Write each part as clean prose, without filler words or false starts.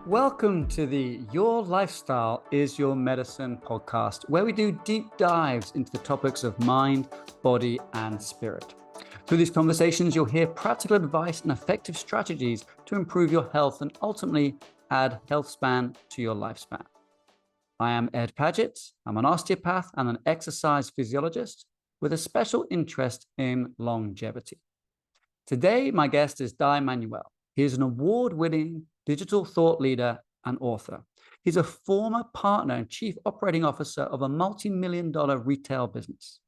Welcome to the Your Lifestyle is Your Medicine podcast, where we do deep dives into the topics of mind, body, and spirit. Through these conversations, you'll hear practical advice and effective strategies to improve your health and ultimately add health span to your lifespan. I am Ed Paget. I'm an osteopath and an exercise physiologist with a special interest in longevity. Today, my guest is Dai Manuel. He is an award-winning digital thought leader and author. He's a former partner and chief operating officer of a multi-million-dollar retail business.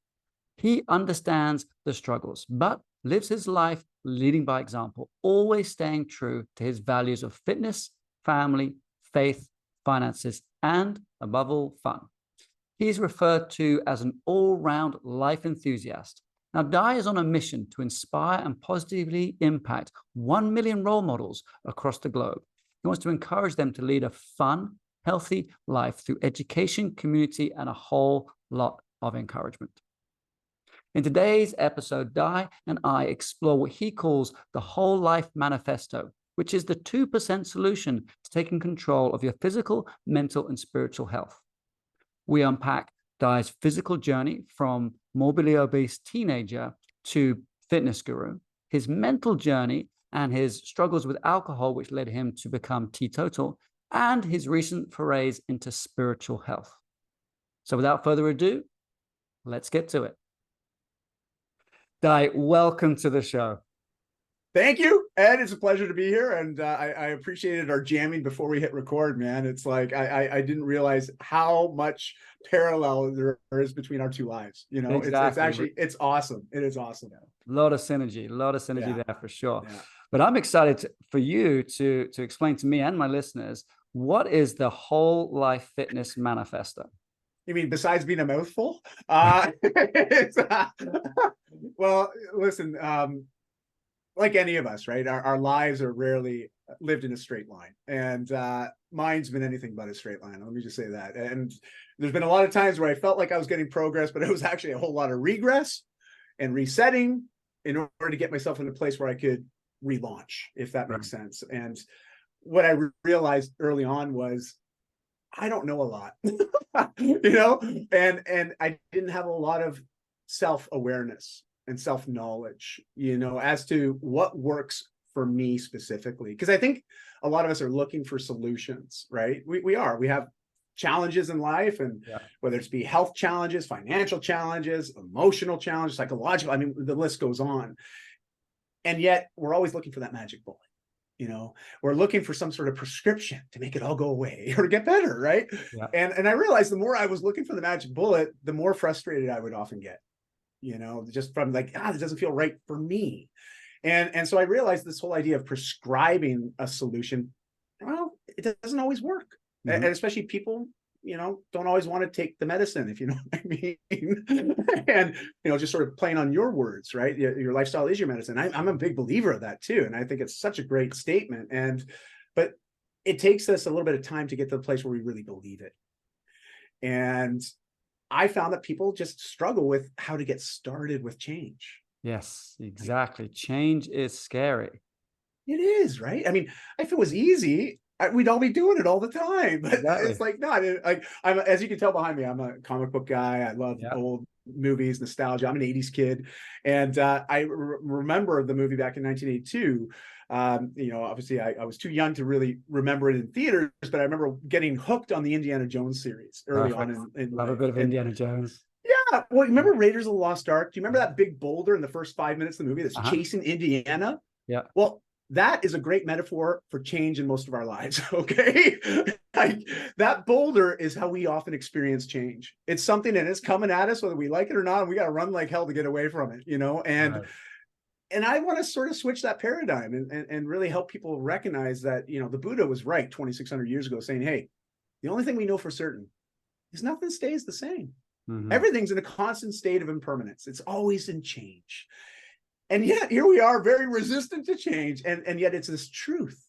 He understands the struggles, but lives his life leading by example, always staying true to his values of fitness, family, faith, finances, and above all, fun. He's referred to as an all-round life enthusiast. Now, Dai is on a mission to inspire and positively impact 1 million role models across the globe. He wants to encourage them to lead a fun, healthy life through education, community, and a whole lot of encouragement. In today's episode, Dai and I explore what he calls the whole life manifesto, which is the 2% solution to taking control of your physical, mental, and spiritual health. We unpack Dai's physical journey from morbidly obese teenager to fitness guru, his mental journey and his struggles with alcohol, which led him to become teetotal, and his recent forays into spiritual health. So without further ado, let's get to it. Dai, welcome to the show. Thank you, Ed. It's a pleasure to be here. And I appreciated our jamming before we hit record, man. It's like, I didn't realize how much parallel there is between our two lives. You know, Exactly. it's awesome. It is awesome. A lot of synergy there for sure. Yeah. But I'm excited for you to explain to me and my listeners, what is the whole life fitness manifesto? You mean besides being a mouthful? Well, listen, like any of us, right? Our lives are rarely lived in a straight line. And mine's been anything but a straight line. Let me just say that. And there's been a lot of times where I felt like I was getting progress, but it was actually a whole lot of regress and resetting in order to get myself in a place where I could relaunch, if that makes sense. And what I realized early on was I don't know a lot, you know, and I didn't have a lot of self-awareness and self-knowledge, you know, as to what works for me specifically. Because I think a lot of us are looking for solutions, right? We have challenges in life, and whether it's be health challenges, financial challenges, emotional challenges, psychological, I mean, the list goes on. And yet we're always looking for that magic bullet. You know, we're looking for some sort of prescription to make it all go away or get better, right? Yeah. And I realized the more I was looking for the magic bullet, the more frustrated I would often get, you know, just from like, this doesn't feel right for me. And so I realized this whole idea of prescribing a solution, well, it doesn't always work. And especially people, you know, don't always want to take the medicine, if you know what I mean. And, you know, just sort of playing on your words, right? Your lifestyle is your medicine. I'm a big believer of that too. And I think it's such a great statement. But it takes us a little bit of time to get to the place where we really believe it. And I found that people just struggle with how to get started with change. Yes, exactly. Change is scary. It is, right? I mean, if it was easy, we'd all be doing it all the time, but it's like, no, I'm, as you can tell behind me, I'm a comic book guy. I love old movies, nostalgia. I'm an 80s kid. And I remember the movie back in 1982. You know, obviously I was too young to really remember it in theaters, but I remember getting hooked on the Indiana Jones series early on. Love a bit of Indiana Jones. Yeah. Well, remember Raiders of the Lost Ark? Do you remember that big boulder in the first 5 minutes of the movie that's chasing Indiana? Yeah. Well, that is a great metaphor for change in most of our lives, okay? Like, that boulder is how we often experience change. It's something that is coming at us, whether we like it or not, and we got to run like hell to get away from it, you know? And I want to sort of switch that paradigm and really help people recognize that, you know, the Buddha was right 2,600 years ago saying, hey, the only thing we know for certain is nothing stays the same. Everything's in a constant state of impermanence. It's always in change. And yet here we are, very resistant to change. And yet it's this truth.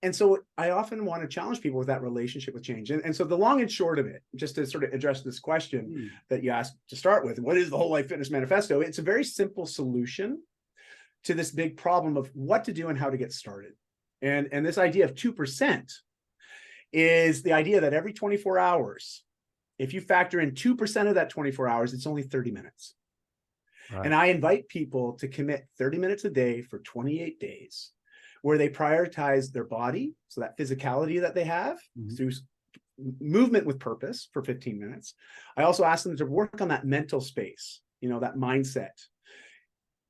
And so I often want to challenge people with that relationship with change. And so the long and short of it, just to sort of address this question that you asked to start with, what is the Whole Life Fitness Manifesto? It's a very simple solution to this big problem of what to do and how to get started. And this idea of 2% is the idea that every 24 hours, if you factor in 2% of that 24 hours, it's only 30 minutes. Right. And I invite people to commit 30 minutes a day for 28 days, where they prioritize their body, so that physicality that they have, through movement with purpose for 15 minutes. I also ask them to work on that mental space, that mindset.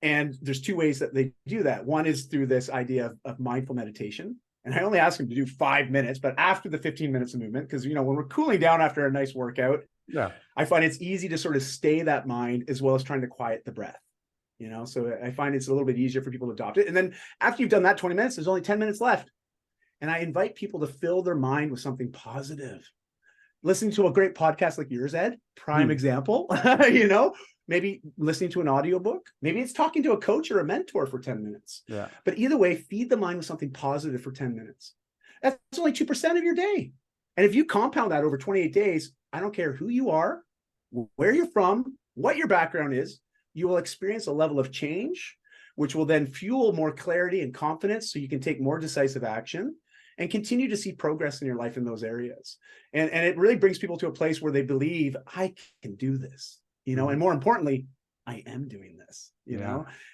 And there's two ways that they do that. One is through this idea of mindful meditation. And I only ask them to do 5 minutes, but after the 15 minutes of movement, because, when we're cooling down after a nice workout, I find it's easy to sort of stay that mind as well as trying to quiet the breath, so I find it's a little bit easier for people to adopt it. And then after you've done that 20 minutes, there's only 10 minutes left. And I invite people to fill their mind with something positive. Listening to a great podcast like yours, Ed, prime example, maybe listening to an audiobook, maybe it's talking to a coach or a mentor for 10 minutes. Yeah. But either way, feed the mind with something positive for 10 minutes. That's only 2% of your day. And if you compound that over 28 days, I don't care who you are, where you're from, what your background is, you will experience a level of change, which will then fuel more clarity and confidence so you can take more decisive action and continue to see progress in your life in those areas. And it really brings people to a place where they believe, I can do this, and more importantly, I am doing this,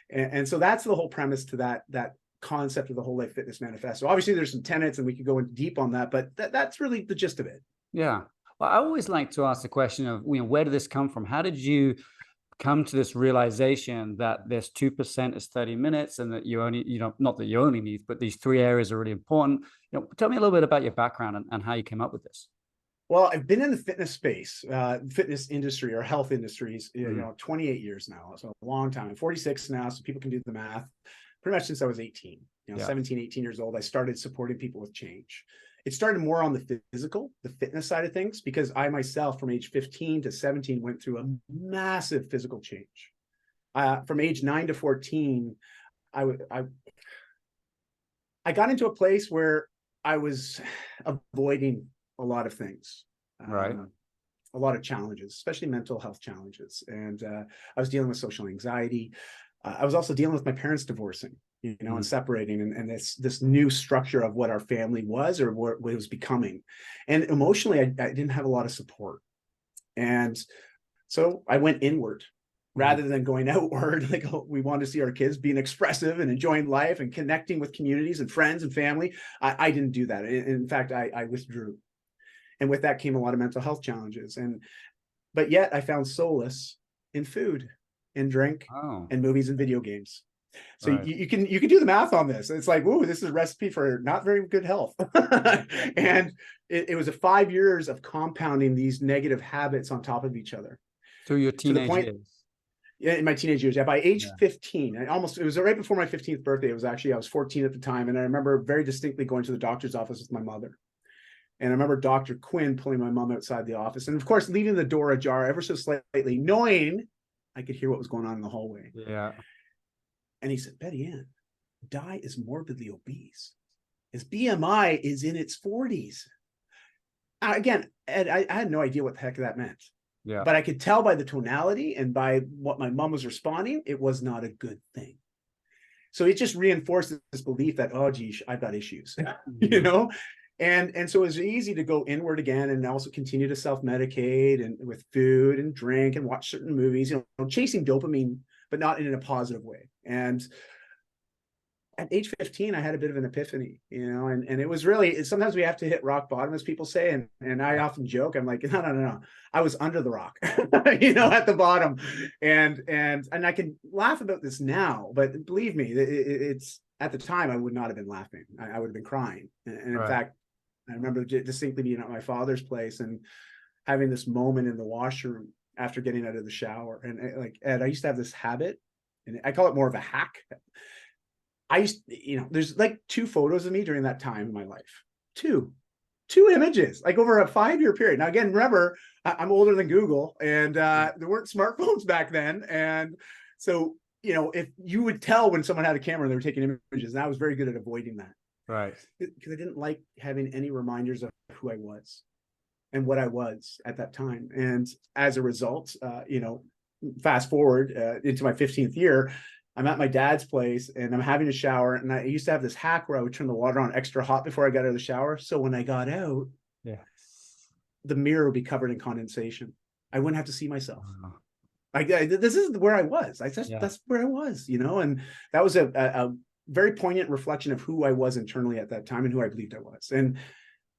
and so that's the whole premise to that concept of the Whole Life Fitness Manifesto. Obviously, there's some tenets and we could go in deep on that, but that's really the gist of it. Yeah. Well, I always like to ask the question of, where did this come from? How did you come to this realization that this 2% is 30 minutes and that you only, not that you only need, but these three areas are really important. Tell me a little bit about your background and how you came up with this. Well, I've been in the fitness space, fitness industry or health industries, 28 years now. So a long time. I'm 46 now, so people can do the math. Pretty much since I was 18, 17, 18 years old, I started supporting people with change. It started more on the physical, the fitness side of things, because I myself, from age 15 to 17, went through a massive physical change. From age 9 to 14, I got into a place where I was avoiding a lot of things, right? A lot of challenges, especially mental health challenges. And I was dealing with social anxiety. I was also dealing with my parents divorcing, and separating, and this new structure of what our family was or what it was becoming. And emotionally, I didn't have a lot of support. And so I went inward rather than going outward. Like, we wanted to see our kids being expressive and enjoying life and connecting with communities and friends and family. I didn't do that. In fact, I withdrew. And with that came a lot of mental health challenges. But yet I found solace in food and drink and movies and video games. So you can do the math on this. It's like, ooh, this is a recipe for not very good health. And it was 5 years of compounding these negative habits on top of each other. Through your teenage years. Yeah, in my teenage years. Yeah, by age 15, it was right before my 15th birthday. It was actually, I was 14 at the time. And I remember very distinctly going to the doctor's office with my mother. And I remember Dr. Quinn pulling my mom outside the office. And of course, leaving the door ajar ever so slightly, knowing I could hear what was going on in the hallway. Yeah. And he said, Betty Ann, Dai is morbidly obese. His BMI is in its 40s. Again, Ed, I had no idea what the heck that meant. Yeah. But I could tell by the tonality and by what my mom was responding, it was not a good thing. So it just reinforced this belief that, oh, geez, I've got issues, And so it was easy to go inward again and also continue to self-medicate and with food and drink and watch certain movies, chasing dopamine, but not in a positive way. And at age 15, I had a bit of an epiphany, and it was really, sometimes we have to hit rock bottom, as people say. And I often joke, I'm like, no. I was under the rock, at the bottom. And I can laugh about this now, but believe me, it's at the time I would not have been laughing. I would have been crying. And in fact, I remember distinctly being at my father's place and having this moment in the washroom after getting out of the shower. And like, Ed, I used to have this habit, and I call it more of a hack. There's like 2 photos of me during that time in my life. Two images, like over a 5-year period. Now, again, remember, I'm older than Google, and there weren't smartphones back then. And so, if you would tell when someone had a camera and they were taking images, and I was very good at avoiding that. Right. Because I didn't like having any reminders of who I was and what I was at that time. And as a result, fast forward into my 15th year, I'm at my dad's place and I'm having a shower, and I used to have this hack where I would turn the water on extra hot before I got out of the shower. So when I got out, Yeah. the mirror would be covered in condensation. I wouldn't have to see myself. Wow. This is where I was. Yeah. That's where I was, and that was a very poignant reflection of who I was internally at that time and who I believed I was. And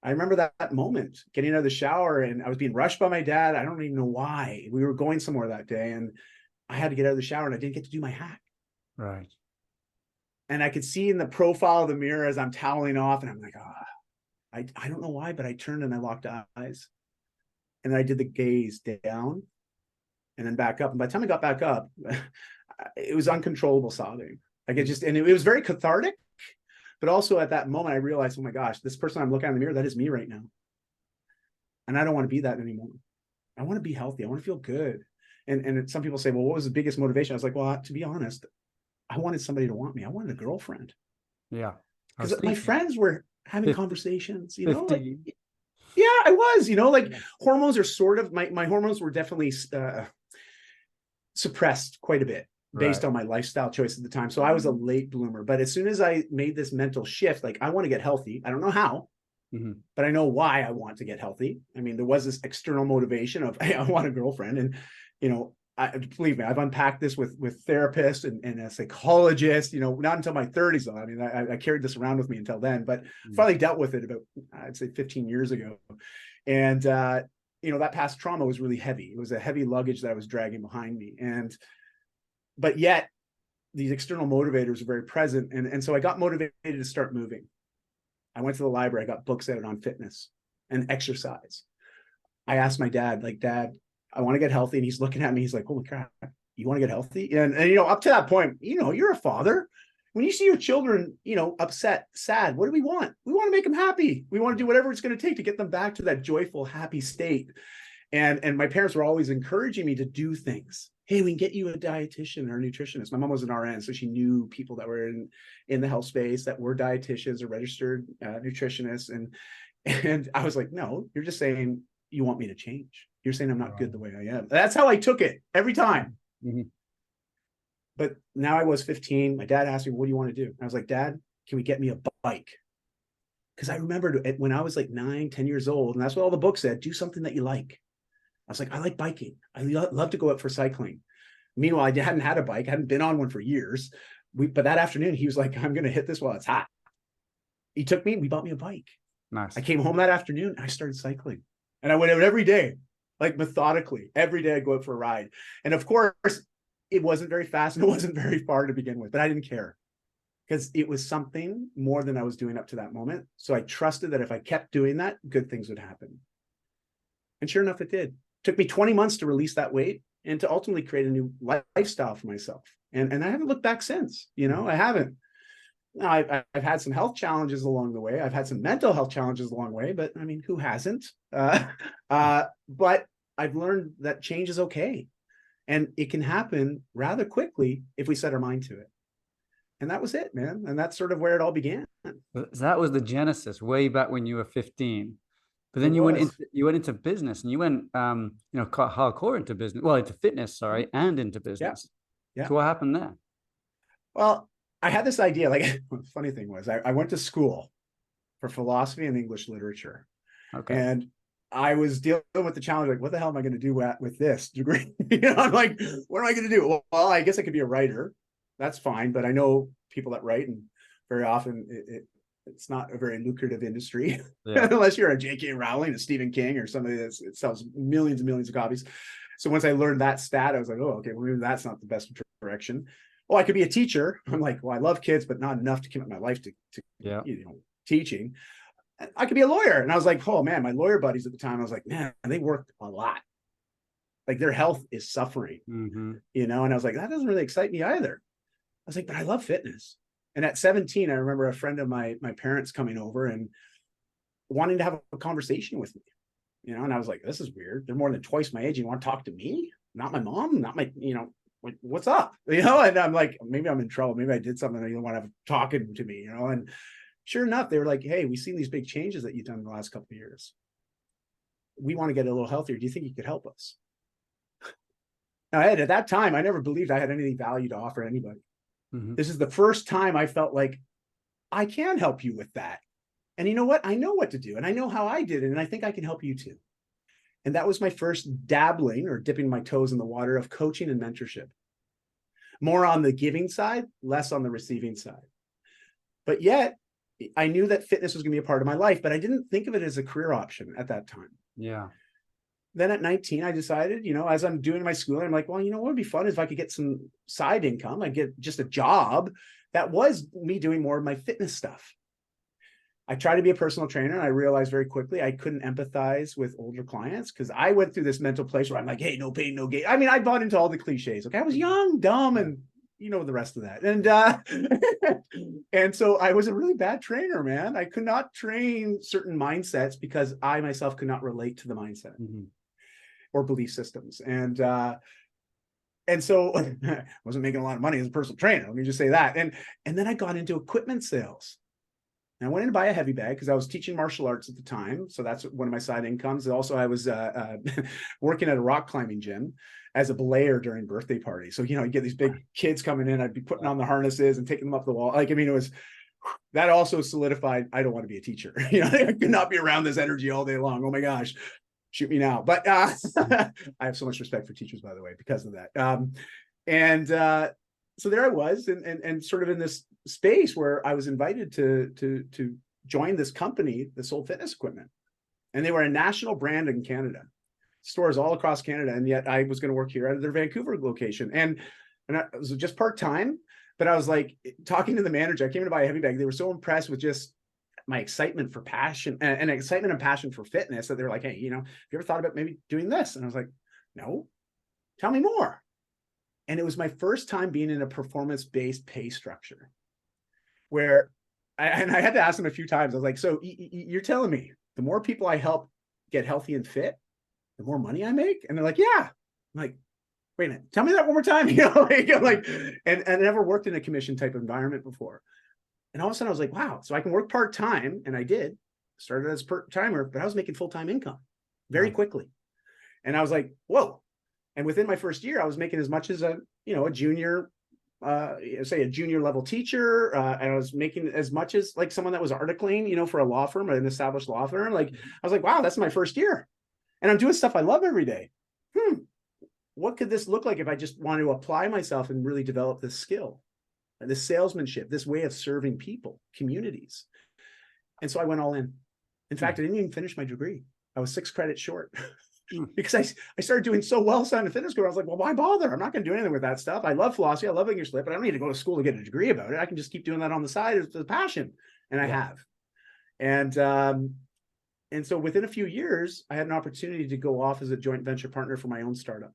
I remember that moment, getting out of the shower, and I was being rushed by my dad. I don't even know why. We were going somewhere that day, and I had to get out of the shower, and I didn't get to do my hack. Right. And I could see in the profile of the mirror as I'm toweling off, and I'm like, I don't know why, but I turned and I locked eyes. And I did the gaze down and then back up. And by the time I got back up, it was uncontrollable sobbing. Like it was very cathartic. But also at that moment, I realized, oh my gosh, this person I'm looking at in the mirror, that is me right now. And I don't want to be that anymore. I want to be healthy. I want to feel good. And some people say, well, what was the biggest motivation? I was like, well, to be honest, I wanted somebody to want me. I wanted a girlfriend. Yeah. Because my friends were having conversations, like, yeah, I was, like hormones are sort of, my hormones were definitely suppressed quite a bit based on my lifestyle choice at the time. So I was a late bloomer. But as soon as I made this mental shift, like I want to get healthy. I don't know how, but I know why I want to get healthy. I mean, there was this external motivation of, hey, I want a girlfriend. And, believe me, I've unpacked this with therapists and a psychologist, not until my 30s, though. I mean, I carried this around with me until then, but finally dealt with it about, I'd say 15 years ago. And, that past trauma was really heavy. It was a heavy luggage that I was dragging behind me. But yet these external motivators are very present. And so I got motivated to start moving. I went to the library, I got books out on fitness and exercise. I asked my dad, like, Dad, I want to get healthy. And he's looking at me, he's like, holy crap, you want to get healthy? And up to that point, you're a father. When you see your children, upset, sad, what do we want? We want to make them happy. We want to do whatever it's going to take to get them back to that joyful, happy state. And my parents were always encouraging me to do things. Hey, we can get you a dietitian or a nutritionist. My mom was an RN, so she knew people that were in the health space that were dietitians or registered nutritionists. And I was like, no, you're just saying you want me to change. You're saying I'm not good the way I am. That's how I took it every time. But now I was 15. My dad asked me, what do you want to do? I was like, Dad, can we get me a bike? Because I remembered when I was like 9, 10 years old, and that's what all the books said, do something that you like. I was like, I like biking. I love to go out for cycling. Meanwhile, I hadn't had a bike. I hadn't been on one for years. But that afternoon, he was like, I'm going to hit this while it's hot. He took me and we bought me a bike. Nice. I came home that afternoon and I started cycling. And I went out every day, like methodically. Every day I'd go out for a ride. And of course, it wasn't very fast and it wasn't very far to begin with, but I didn't care because it was something more than I was doing up to that moment. So I trusted that if I kept doing that, good things would happen. And sure enough, it did. It took me 20 months to release that weight and to ultimately create a new lifestyle for myself. And I haven't looked back since, I haven't. Now, I've had some health challenges along the way. I've had some mental health challenges along the way, but I mean, who hasn't? But I've learned that change is okay. And it can happen rather quickly if we set our mind to it. And that was it, man. And that's sort of where it all began. That was the genesis way back when you were 15. But then you went into business and you went, quite hardcore into business. Well, into fitness, sorry, and into business. Yeah. So what happened there? Well, I had this idea. Like, the funny thing was, I went to school for philosophy and English literature. Okay. And I was dealing with the challenge, like, what the hell am I going to do with this degree? I'm like, what am I going to do? Well, I guess I could be a writer. That's fine. But I know people that write, and very often it's not a very lucrative industry, unless you're a J.K. Rowling, a Stephen King, or somebody that sells millions and millions of copies. So once I learned that stat, I was like, oh, okay, well, maybe that's not the best direction. Oh, I could be a teacher. I'm like, well, I love kids, but not enough to commit my life to teaching. I could be a lawyer. And I was like, oh man, my lawyer buddies at the time, I was like, man, they work a lot. Like their health is suffering, and I was like, that doesn't really excite me either. I was like, but I love fitness. And at 17, I remember a friend of my parents coming over and wanting to have a conversation with me, and I was like, this is weird. They're more than twice my age. You want to talk to me? Not my mom, not my, what's up? And I'm like, maybe I'm in trouble. Maybe I did something that you don't want to have talking to me, and sure enough, they were like, hey, we've seen these big changes that you've done in the last couple of years. We want to get a little healthier. Do you think you could help us? Now, Ed, at that time, I never believed I had anything value to offer anybody. Mhm. This is the first time I felt like I can help you with that. And you know what? I know what to do and I know how I did it. And I think I can help you too. And that was my first dabbling or dipping my toes in the water of coaching and mentorship. More on the giving side, less on the receiving side. But yet, I knew that fitness was going to be a part of my life, but I didn't think of it as a career option at that time. Yeah. Then at 19, I decided, as I'm doing my schooling, I'm like, well, what would be fun is if I could get some side income. I get just a job that was me doing more of my fitness stuff. I tried to be a personal trainer. And I realized very quickly I couldn't empathize with older clients because I went through this mental place where I'm like, hey, no pain, no gain. I mean, I bought into all the cliches. Okay. I was young, dumb, and the rest of that. And and so I was a really bad trainer, man. I could not train certain mindsets because I myself could not relate to the mindset or belief systems. And so I wasn't making a lot of money as a personal trainer. Let me just say that. And then I got into equipment sales. And I went in to buy a heavy bag because I was teaching martial arts at the time. So that's one of my side incomes. Also, I was working at a rock climbing gym as a belayer during birthday parties. So, you get these big kids coming in. I'd be putting on the harnesses and taking them up the wall. it was, that also solidified, I don't want to be a teacher. I could not be around this energy all day long. Oh my gosh, shoot me now. But I have so much respect for teachers, by the way, because of that. So there I was, and sort of in this space where I was invited to join this company that sold fitness equipment, and they were a national brand in Canada, stores all across Canada, and yet I was going to work here out of their Vancouver location, and I was just part-time. But I was like talking to the manager. I came to buy a heavy bag. They were so impressed with just my excitement for passion and excitement and passion for fitness that they were like, hey, have you ever thought about maybe doing this? And I was like, no, tell me more. And it was my first time being in a performance-based pay structure where I had to ask them a few times. I was like, so you're telling me the more people I help get healthy and fit, the more money I make? And they're like, yeah. I'm like, wait a minute, tell me that one more time. And I never worked in a commission type of environment before. And all of a sudden I was like, wow, so I can work part-time. And I did. Started as part-timer, but I was making full-time income very quickly. And I was like, whoa. And within my first year, I was making as much as a junior, say a junior level teacher. And I was making as much as like someone that was articling, for a law firm, an established law firm. Like, I was like, wow, that's my first year. And I'm doing stuff I love every day. What could this look like if I just want to apply myself and really develop this skill, this salesmanship, this way of serving people, communities? And so I went all in. In fact, I didn't even finish my degree. I was 6 credits short. Because I started doing so well signing the fitness school. I was like, well, why bother? I'm not going to do anything with that stuff. I love philosophy. I love English lit, but I don't need to go to school to get a degree about it. I can just keep doing that on the side as a passion. And I have. And so within a few years, I had an opportunity to go off as a joint venture partner for my own startup.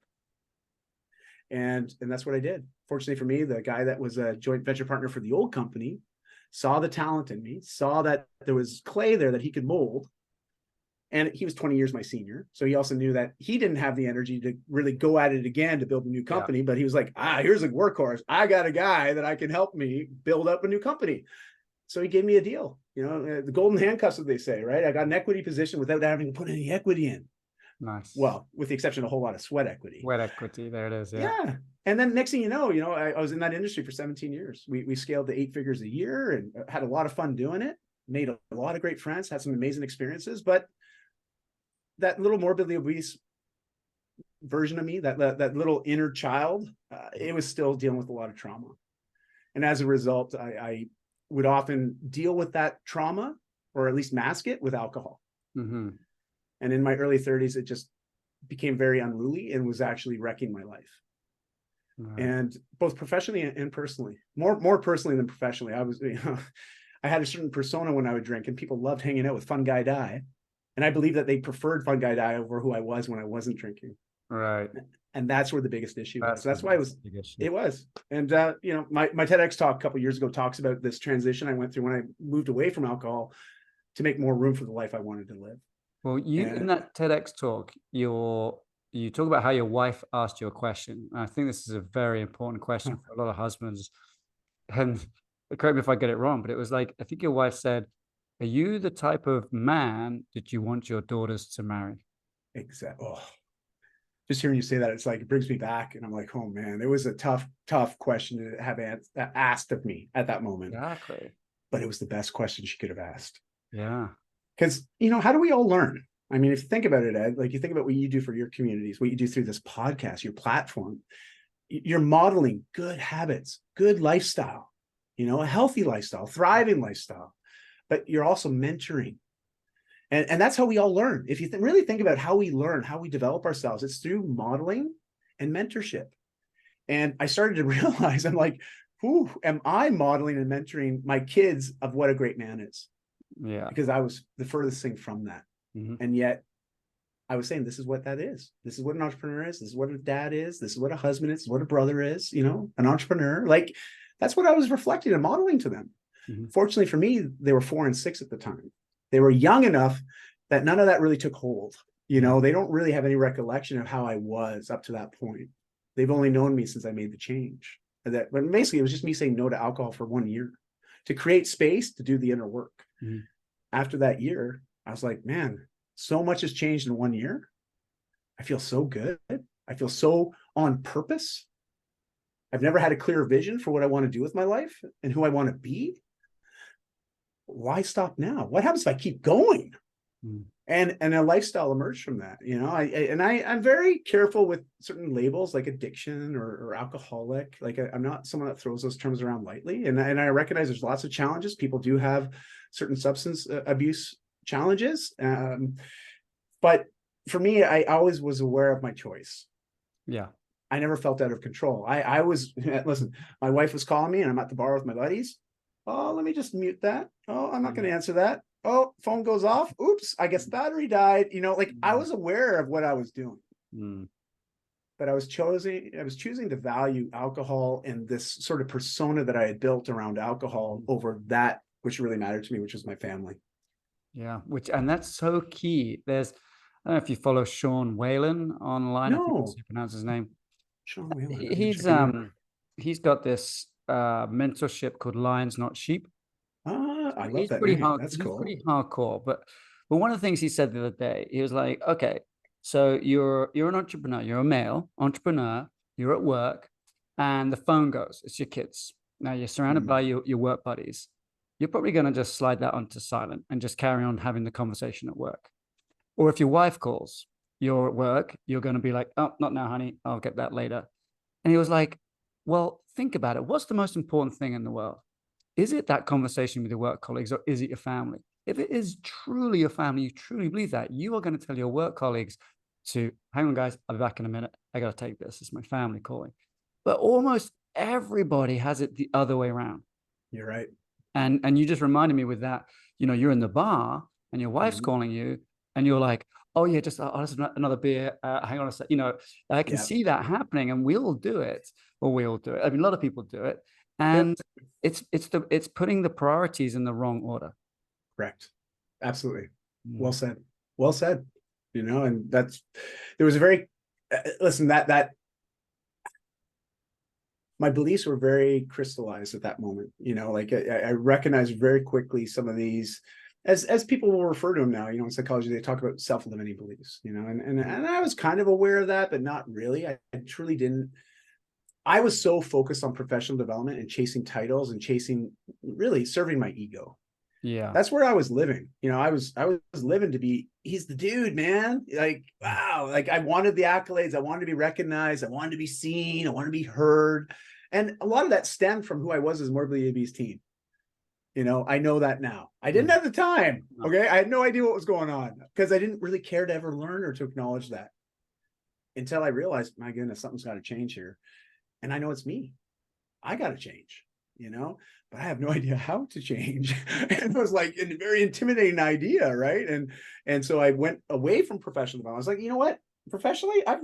And that's what I did. Fortunately for me, the guy that was a joint venture partner for the old company saw the talent in me, saw that there was clay there that he could mold. And he was 20 years my senior. So he also knew that he didn't have the energy to really go at it again to build a new company. But he was like, here's a workhorse. I got a guy that I can help me build up a new company. So he gave me a deal, the golden handcuffs, as they say, right? I got an equity position without having to put any equity in. Nice. Well, with the exception of a whole lot of sweat equity. Sweat equity, there it is. Yeah. And then next thing you know, I was in that industry for 17 years. We scaled to 8 figures a year and had a lot of fun doing it. Made a lot of great friends, had some amazing experiences. But that little morbidly obese version of me, that little inner child, it was still dealing with a lot of trauma. And as a result, I would often deal with that trauma, or at least mask it, with alcohol. And in my early 30s, it just became very unruly and was actually wrecking my life. And both professionally and personally, more personally than professionally. I had a certain persona when I would drink, and people loved hanging out with Fun Guy Dai. And I believe that they preferred Fun Guy Dai over who I was when I wasn't drinking. Right. And that's where the biggest issue was. So that's why it was. And, my TEDx talk a couple of years ago talks about this transition I went through when I moved away from alcohol to make more room for the life I wanted to live. Well, in that TEDx talk, you talk about how your wife asked you a question. And I think this is a very important question for a lot of husbands. And correct me if I get it wrong, but it was like, I think your wife said, are you the type of man that you want your daughters to marry? Exactly. Oh, just hearing you say that, it's like, it brings me back, and I'm like, oh man, it was a tough question to have asked of me at that moment. Exactly. But it was the best question she could have asked. Yeah. Because, how do we all learn? I mean, if you think about it, Ed, like, you think about what you do for your communities, what you do through this podcast, your platform, you're modeling good habits, good lifestyle, a healthy lifestyle, thriving lifestyle, but you're also mentoring. And that's how we all learn. If you really think about how we learn, how we develop ourselves, it's through modeling and mentorship. And I started to realize, I'm like, who am I modeling and mentoring my kids of what a great man is? Yeah. Because I was the furthest thing from that. Mm-hmm. And yet I was saying, this is what that is. This is what an entrepreneur is. This is what a dad is. This is what a husband is. This is what a brother is, an entrepreneur. Like, that's what I was reflecting and modeling to them. Mm-hmm. Fortunately for me, they were 4 and 6 at the time. They were young enough that none of that really took hold. They don't really have any recollection of how I was up to that point. They've only known me since I made the change. But basically, it was just me saying no to alcohol for 1 year to create space to do the inner work. Mm-hmm. After that year, I was like, man, so much has changed in 1 year. I feel so good. I feel so on purpose. I've never had a clear vision for what I want to do with my life and who I want to be. Why stop now? What happens if I keep going? Mm. And a lifestyle emerged from that. I'm very careful with certain labels like addiction or alcoholic. Like, I'm not someone that throws those terms around lightly. And I recognize there's lots of challenges. People do have certain substance abuse challenges. But for me, I always was aware of my choice. Yeah. I never felt out of control. I was, listen, my wife was calling me and I'm at the bar with my buddies. Oh, let me just mute that. Oh, I'm not going to answer that. Oh, phone goes off. Oops, I guess battery died. I was aware of what I was doing. Mm. But I was choosing to value alcohol and this sort of persona that I had built around alcohol over that which really mattered to me, which was my family. Yeah, and that's so key. I don't know if you follow Sean Whalen online. No. I think that's how you pronounce his name. Sean Whalen. He's got this mentorship called Lions Not Sheep. I love that name. That's cool. Pretty hardcore. But one of the things he said the other day, he was like, okay, so you're an entrepreneur, you're a male entrepreneur, you're at work, and the phone goes. It's your kids. Now you're surrounded by your work buddies. You're probably going to just slide that onto silent and just carry on having the conversation at work. Or if your wife calls, you're at work, you're going to be like, oh, not now, honey. I'll get that later. And he was like, well, think about it. What's the most important thing in the world? Is it that conversation with your work colleagues, or is it your family? If it is truly your family, you truly believe that, you are going to tell your work colleagues to, hang on, guys, I'll be back in a minute. I got to take this. It's my family calling. But almost everybody has it the other way around. You're right. And you just reminded me with that, you're in the bar and your wife's calling you and you're like, oh yeah, just I'll just another beer. Hang on a sec. I can see that happening, and we all do it, or we all do it. I mean, a lot of people do it, and it's putting the priorities in the wrong order. Correct. Absolutely. Well said. Well said. And there was a very listen, that my beliefs were very crystallized at that moment. Like I recognized very quickly some of these, as people will refer to them now, in psychology, they talk about self-limiting beliefs, and I was kind of aware of that, but not really. I truly didn't. I was so focused on professional development and chasing titles and really serving my ego. Yeah. That's where I was living. I was living to be, he's the dude, man. Like, wow. Like, I wanted the accolades. I wanted to be recognized. I wanted to be seen. I wanted to be heard. And a lot of that stemmed from who I was as morbidly obese teen. I know that now. I didn't at the time. Okay. I had no idea what was going on because I didn't really care to ever learn or to acknowledge that until I realized, my goodness, something's got to change here. And I know it's me. I got to change, but I have no idea how to change. And it was like a very intimidating idea. Right. And so I went away from professional development. I was like, you know what? Professionally, I'm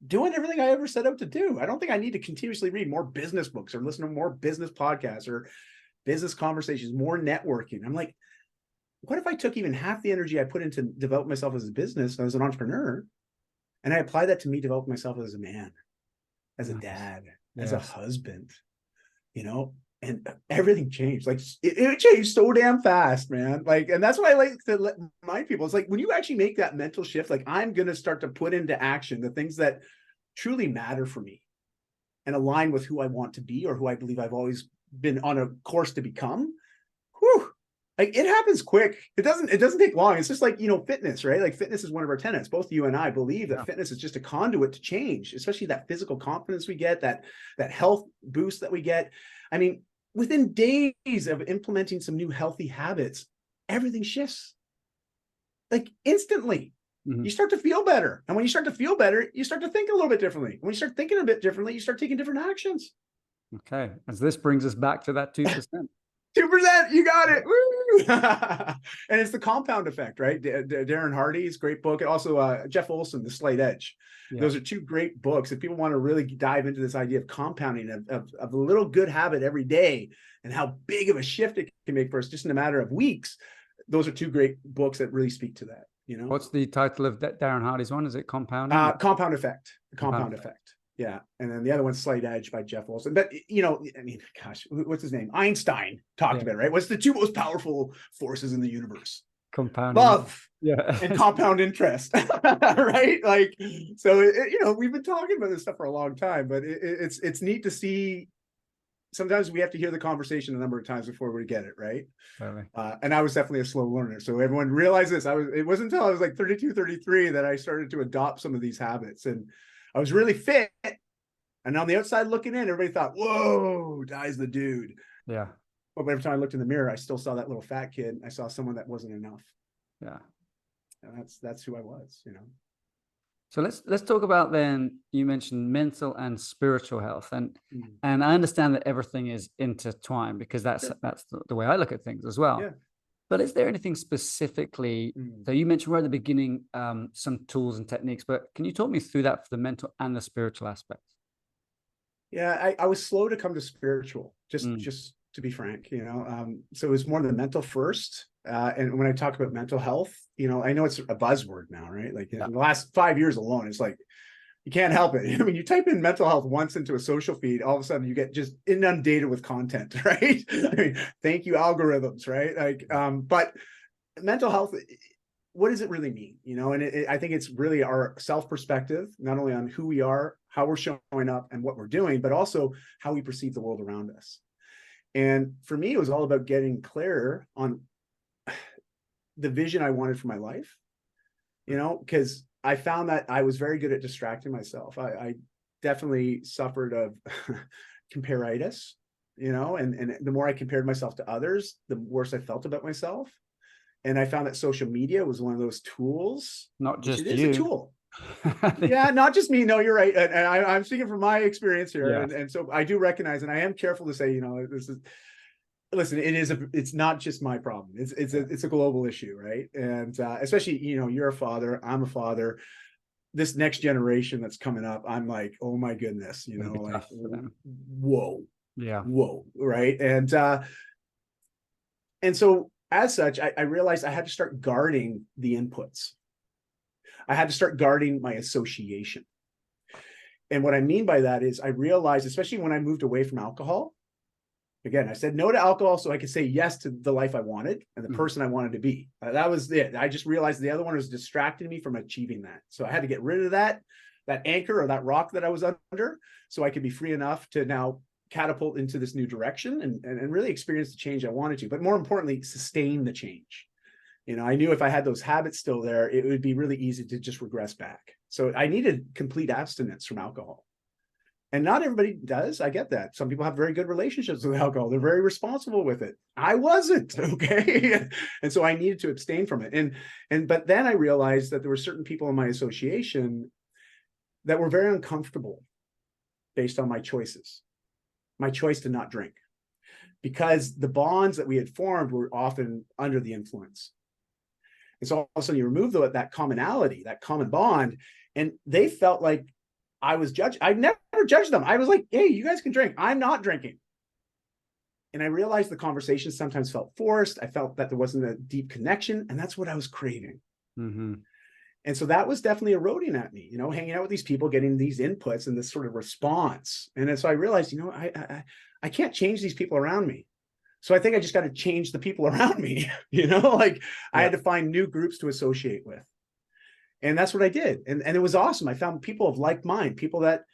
doing everything I ever set out to do. I don't think I need to continuously read more business books or listen to more business podcasts or business conversations, more networking. I'm like, what if I took even half the energy I put into develop myself as a business, as an entrepreneur, and I applied that to me develop myself as a man, as a dad, as a husband, and everything changed. Like it changed so damn fast, man. Like, and that's why I like to remind people. It's like when you actually make that mental shift, like I'm going to start to put into action the things that truly matter for me and align with who I want to be or who I believe I've always been on a course to become. Whew, like it happens quick. It doesn't take long. It's just like, fitness, right? Like fitness is one of our tenets. Both you and I believe that fitness is just a conduit to change, especially that physical confidence we get, that health boost that we get. I mean, within days of implementing some new healthy habits, everything shifts. Like instantly. You start to feel better. And when you start to feel better, you start to think a little bit differently. When you start thinking a bit differently, you start taking different actions. Okay. As this brings us back to that 2%. 2%, you got it. Woo! And it's the compound effect, right? Darren Hardy's great book. And also Jeff Olson, The Slight Edge. Yeah. Those are two great books. If people want to really dive into this idea of compounding, of a little good habit every day and how big of a shift it can make for us just in a matter of weeks, those are two great books that really speak to that. What's the title of Darren Hardy's one? Is it Compounding? Compound Effect. The Compound Effect. Yeah. And then the other one's Slight Edge by Jeff Olson. But, I mean, gosh, what's his name? Einstein talked about it, right? What's the two most powerful forces in the universe? Compounding. Love and compound interest, right? Like, so, we've been talking about this stuff for a long time, but it's neat to see. Sometimes we have to hear the conversation a number of times before we get it, right? Totally. And I was definitely a slow learner. So everyone realized this. It wasn't until I was like 32, 33 that I started to adopt some of these habits. And I was really fit. And on the outside looking in, everybody thought, whoa, Dai's the dude. Yeah. But every time I looked in the mirror, I still saw that little fat kid. I saw someone that wasn't enough. Yeah. And that's who I was, So let's talk about then, you mentioned mental and spiritual health. And I understand that everything is intertwined because that's the way I look at things as well. Yeah. But is there anything specifically, so you mentioned right at the beginning, some tools and techniques, but can you talk me through that for the mental and the spiritual aspects? Yeah, I was slow to come to spiritual, just to be frank, so it was more the mental first. And when I talk about mental health, I know it's a buzzword now, right? Like in the last 5 years alone, it's like, you can't help it. I mean, you type in mental health once into a social feed, all of a sudden you get just inundated with content, right? I mean, thank you algorithms, right? Like, but mental health, what does it really mean? And I think it's really our self-perspective, not only on who we are, how we're showing up and what we're doing, but also how we perceive the world around us. And for me, it was all about getting clearer on the vision I wanted for my life, because I found that I was very good at distracting myself. I definitely suffered of comparitis, and the more I compared myself to others, the worse I felt about myself. And I found that social media was one of those tools. Not just it is you. a tool. Yeah, not just me. No, you're right. And I'm speaking from my experience here. Yeah. And so I do recognize, and I am careful to say, this is, listen, it's not just my problem. It's a global issue, right? And especially, you're a father, I'm a father. This next generation that's coming up, I'm like, oh my goodness, like, whoa, yeah, whoa, right? And so as such, I realized I had to start guarding the inputs. I had to start guarding my association. And what I mean by that is I realized, especially when I moved away from alcohol, again, I said no to alcohol so I could say yes to the life I wanted and the person I wanted to be. That was it. I just realized the other one was distracting me from achieving that. So I had to get rid of that anchor or that rock that I was under so I could be free enough to now catapult into this new direction and really experience the change I wanted to, but more importantly, sustain the change. I knew if I had those habits still there, it would be really easy to just regress back. So I needed complete abstinence from alcohol. And not everybody does. I get that. Some people have very good relationships with alcohol. They're very responsible with it. I wasn't, okay? And so I needed to abstain from it. But then I realized that there were certain people in my association that were very uncomfortable based on my choices, my choice to not drink, because the bonds that we had formed were often under the influence. And so all of a sudden you remove that commonality, that common bond, and they felt like I was judged. I never judged them. I was like, hey, you guys can drink. I'm not drinking. And I realized the conversation sometimes felt forced. I felt that there wasn't a deep connection, and that's what I was craving. And so that was definitely eroding at me, hanging out with these people, getting these inputs and this sort of response. And then so I realized, I I can't change these people around me. So I think I just got to change the people around me, like I had to find new groups to associate with. And that's what I did. And it was awesome. I found people of like mind, people that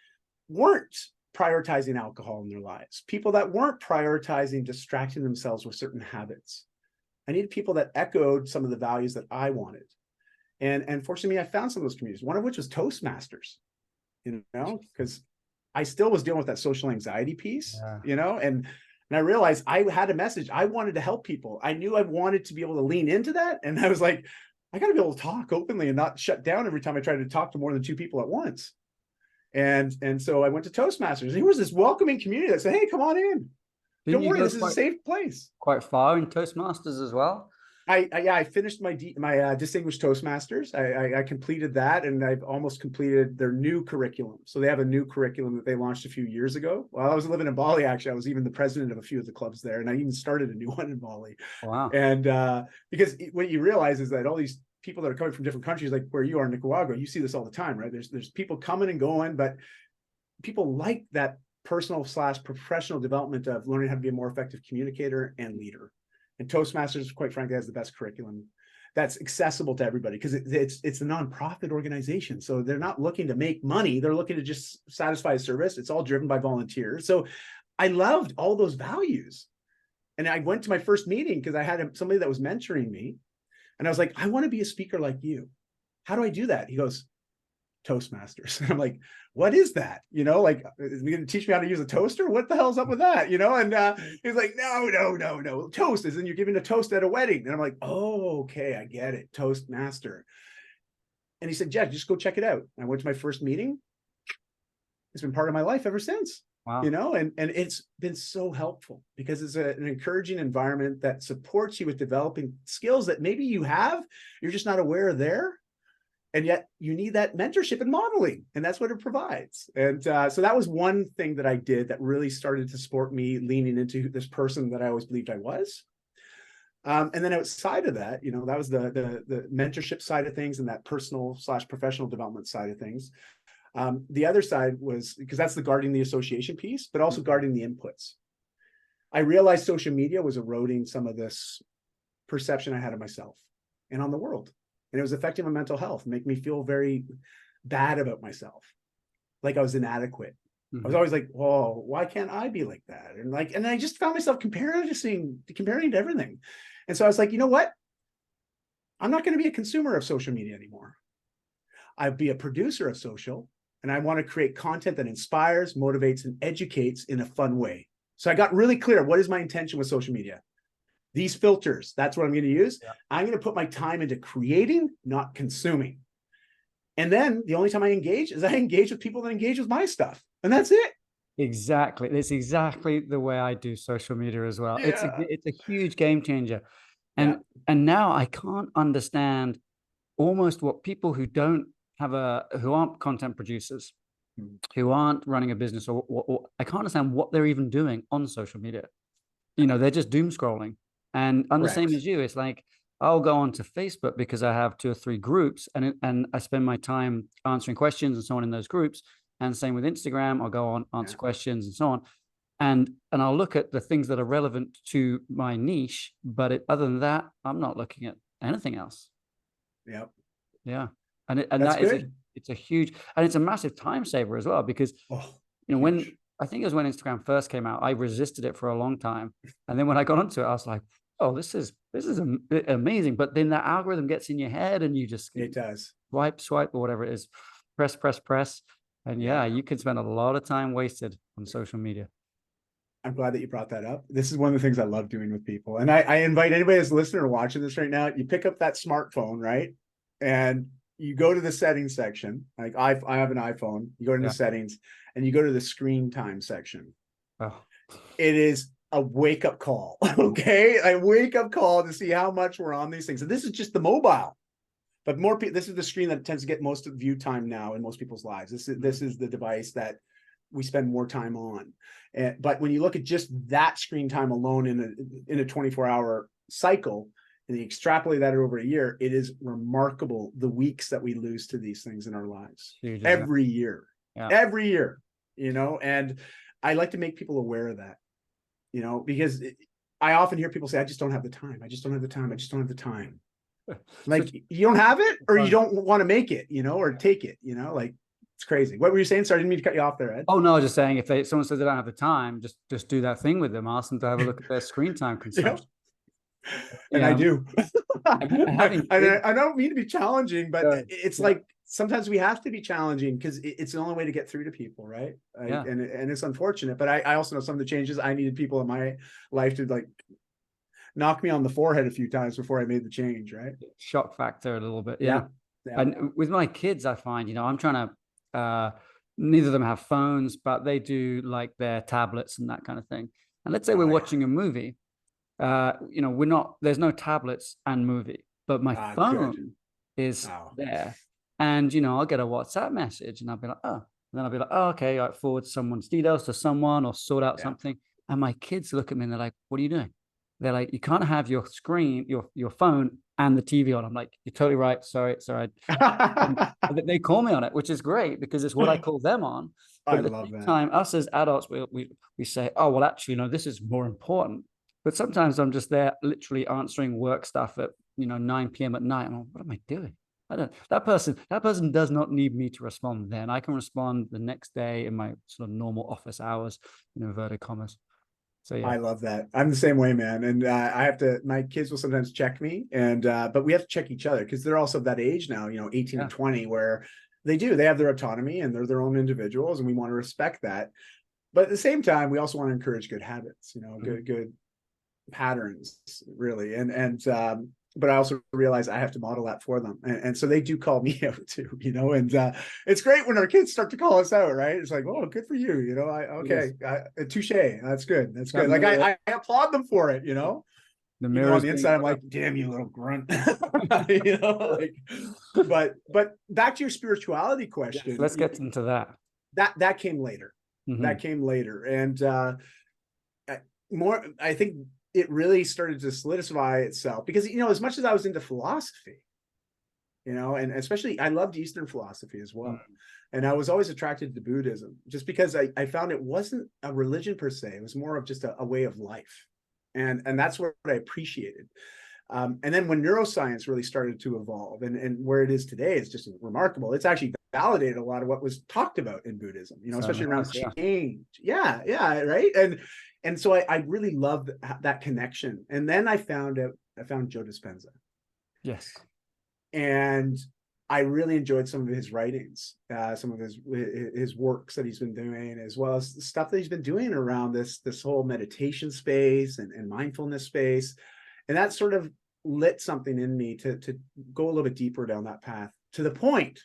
weren't prioritizing alcohol in their lives, people that weren't prioritizing distracting themselves with certain habits. I needed people that echoed some of the values that I wanted. And fortunately, I found some of those communities, one of which was Toastmasters, because I still was dealing with that social anxiety piece, and I realized I had a message. I wanted to help people. I knew I wanted to be able to lean into that. And I was like, I got to be able to talk openly and not shut down every time I tried to talk to more than two people at once. And so I went to Toastmasters. There was this welcoming community that said, hey, come on in. Don't worry, this is a safe place. Quite far in Toastmasters as well. I finished my distinguished Toastmasters. I completed that, and I've almost completed their new curriculum. So they have a new curriculum that they launched a few years ago. While I was living in Bali, actually, I was even the president of a few of the clubs there, and I even started a new one in Bali. Wow! And because what you realize is that all these people that are coming from different countries, like where you are in Nicaragua, you see this all the time, right? There's people coming and going, but people like that personal/professional development of learning how to be a more effective communicator and leader. And Toastmasters, quite frankly, has the best curriculum that's accessible to everybody, because it's a nonprofit organization. So they're not looking to make money. They're looking to just satisfy a service. It's all driven by volunteers. So I loved all those values. And I went to my first meeting because I had somebody that was mentoring me. And I was like, I want to be a speaker like you. How do I do that? He goes, Toastmasters. And I'm like, what is that? Like, is he going to teach me how to use a toaster? What the hell's up with that? And he's like, no. Toast is, and you're giving a toast at a wedding. And I'm like, oh, okay, I get it. Toastmaster. And he said, Jack, just go check it out. And I went to my first meeting. It's been part of my life ever since. Wow. And it's been so helpful because it's an encouraging environment that supports you with developing skills that maybe you have, you're just not aware there. And yet you need that mentorship and modeling, and that's what it provides. And so that was one thing that I did that really started to support me leaning into this person that I always believed I was. And then outside of that, that was the mentorship side of things and that personal/professional development side of things. The other side was, because that's the guarding the association piece, but also guarding the inputs. I realized social media was eroding some of this perception I had of myself and on the world. And it was affecting my mental health, making me feel very bad about myself, like I was inadequate. I was always like, "Whoa, why can't I be like that?" And I just found myself comparing to everything. And so I was like, you know what? I'm not going to be a consumer of social media anymore. I'll be a producer of social, and I want to create content that inspires, motivates, and educates in a fun way. So I got really clear. What is my intention with social media? These filters, that's what I'm going to use. Yeah. I'm going to put my time into creating, not consuming. And then the only time I engage with people that engage with my stuff. And that's it. Exactly. It's exactly the way I do social media as well. Yeah. It's a huge game changer. And now I can't understand almost what people who aren't content producers, who aren't running a business, or I can't understand what they're even doing on social media. They're just doom scrolling. And I'm the same as you. It's like, I'll go onto Facebook because I have 2 or 3 groups, and I spend my time answering questions and so on in those groups. And same with Instagram, I'll go on, answer questions and so on. And I'll look at the things that are relevant to my niche, but other than that, I'm not looking at anything else. Yep. Yeah. And it's a huge, and it's a massive time saver as well, because when I think it was when Instagram first came out, I resisted it for a long time. And then when I got onto it, I was like, oh, this is amazing. But then that algorithm gets in your head and you just swipe or whatever it is, press. And you can spend a lot of time wasted on social media. I'm glad that you brought that up. This is one of the things I love doing with people. And I invite anybody that's listening or watching this right now, you pick up that smartphone, right? And you go to the settings section. Like I have an iPhone. You go to the settings and you go to the screen time section. Oh. It is a wake-up call. Okay. A wake-up call to see how much we're on these things. And this is just the mobile. But this is the screen that tends to get most of view time now in most people's lives. This is the device that we spend more time on. But when you look at just that screen time alone in a 24-hour cycle, and you extrapolate that over a year, it is remarkable the weeks that we lose to these things in our lives. Every year, and I like to make people aware of that. because I often hear people say, I just don't have the time. I just don't have the time. I just don't have the time. Like, So, you don't have it, or you don't want to make it, or take it, like, it's crazy. What were you saying? Sorry, I didn't mean to cut you off there, Ed. oh no, I was just saying, if someone says they don't have the time, just do that thing with them. Ask them to have a look at their screen time consumption. And I do. Having kids, I don't mean to be challenging, but it's yeah. like sometimes we have to be challenging because it's the only way to get through to people, right? Yeah. And it's unfortunate, but I also know some of the changes I needed people in my life to like knock me on the forehead a few times before I made the change, right? Shock factor a little bit. Yeah. And with my kids, I find, I'm trying to, neither of them have phones, but they do like their tablets and that kind of thing. And let's say we're watching a movie, there's no tablets and movie, but my phone is there. And, I'll get a WhatsApp message and I'll be like, oh, and then I'll be like, oh, okay, I forward someone's details to someone or sort out something. And my kids look at me and they're like, what are you doing? They're like, you can't have your screen, your phone and the TV on. I'm like, you're totally right. Sorry. They call me on it, which is great because it's what I call them on. But at the same time, us as adults, we say, oh, well, actually, this is more important. But sometimes I'm just there literally answering work stuff at 9 p.m. at night. I'm like, what am I doing? That person does not need me to respond then. I can respond the next day in my sort of normal office hours, inverted commas. So yeah. I love that. I'm the same way, man. And my kids will sometimes check me, but we have to check each other because they're also that age now, 18 to 20, where they have their autonomy and they're their own individuals, and we want to respect that. But at the same time, we also want to encourage good habits, good patterns, really. But I also realize I have to model that for them. And so they do call me out too, and it's great when our kids start to call us out, right? It's like, oh, good for you. Touche. That's good. That's good. Like I applaud them for it, The mirror on the inside, I'm like, damn you little grunt. But back to your spirituality question. Yes, let's get into that. That came later. Mm-hmm. That came later. And I think it really started to solidify itself because, as much as I was into philosophy, and especially I loved Eastern philosophy as well. And I was always attracted to Buddhism just because I found it wasn't a religion per se. It was more of just a way of life. And that's what I appreciated. And then when neuroscience really started to evolve and where it is today is just remarkable. It's actually validated a lot of what was talked about in Buddhism, especially around change. Yeah. Right. And so I really loved that connection. And then I found Joe Dispenza. Yes. And I really enjoyed some of his writings, some of his works that he's been doing, as well as the stuff that he's been doing around this whole meditation space and mindfulness space. And that sort of lit something in me to go a little bit deeper down that path, to the point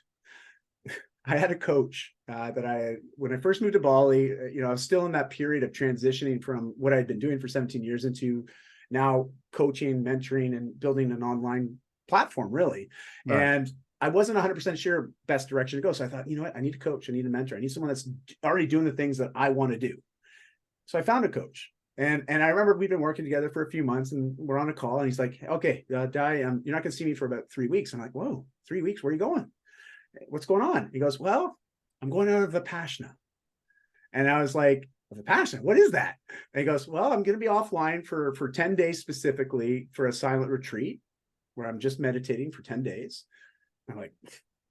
I had a coach when I first moved to Bali, I was still in that period of transitioning from what I'd been doing for 17 years into now coaching, mentoring, and building an online platform, really. Right. And I wasn't 100% sure best direction to go. So I thought, what? I need a coach. I need a mentor. I need someone that's already doing the things that I want to do. So I found a coach. And I remember we've been working together for a few months and we're on a call and he's like, okay, Dai, you're not going to see me for about 3 weeks. I'm like, whoa, 3 weeks? Where are you going? What's going on? He goes, well, I'm going out of Vipassana. And I was like, Vipassana, what is that? And he goes, well, I'm going to be offline for 10 days specifically for a silent retreat where I'm just meditating for 10 days. I'm like,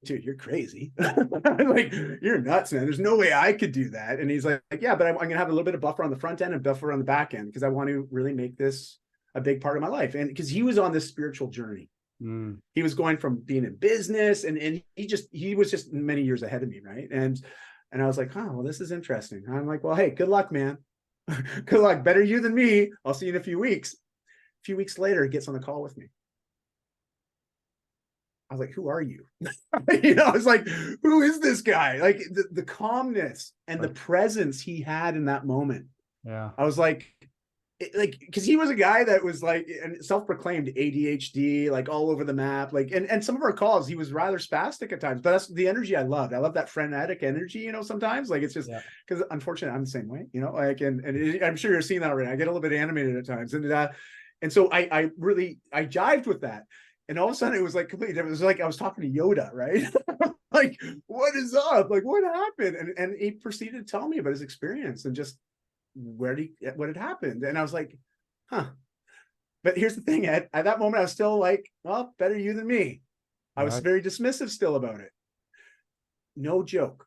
dude, you're crazy. I'm like, you're nuts, man. There's no way I could do that. And he's like, yeah, but I'm going to have a little bit of buffer on the front end and buffer on the back end because I want to really make this a big part of my life. And because he was on this spiritual journey. He was going from being in business and he was just many years ahead of me, right? And I was like, oh, well, this is interesting. And I'm like, well, hey, good luck, man. Good luck. Better you than me. I'll see you in a few weeks. A few weeks later, he gets on the call with me. I was like, who are you? I was like, who is this guy? Like the calmness and the presence he had in that moment. Yeah. I was like, because he was a guy that was like self-proclaimed ADHD, like all over the map, like, and some of our calls, he was rather spastic at times, but that's the energy I loved. I love that frenetic energy, sometimes like, it's just because unfortunately I'm the same way, like, and I'm sure you're seeing that already. I get a little bit animated at times. And so I jived with that. And all of a sudden it was like completely different. It was like I was talking to Yoda, right? Like, what is up? Like, what happened? And he proceeded to tell me about his experience and just what had happened. And I was like, huh. But here's the thing, Ed, at that moment, I was still like, well, better you than me. I was very dismissive still about it. No joke.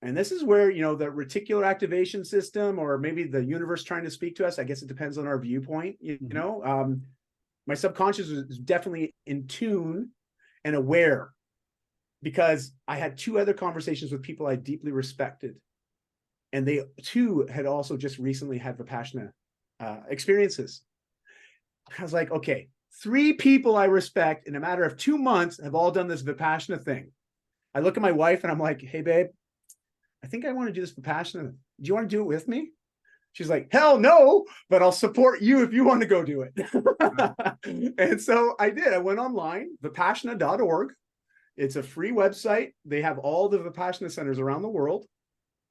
And this is where, the reticular activation system, or maybe the universe trying to speak to us, I guess it depends on our viewpoint, my subconscious was definitely in tune and aware, because I had 2 other conversations with people I deeply respected. And they too had also just recently had Vipassana experiences. I was like, okay, 3 people I respect in a matter of 2 months have all done this Vipassana thing. I look at my wife and I'm like, hey, babe, I think I want to do this Vipassana. Do you want to do it with me? She's like, hell no, but I'll support you if you want to go do it. And so I did. I went online, vipassana.org. It's a free website. They have all the Vipassana centers around the world.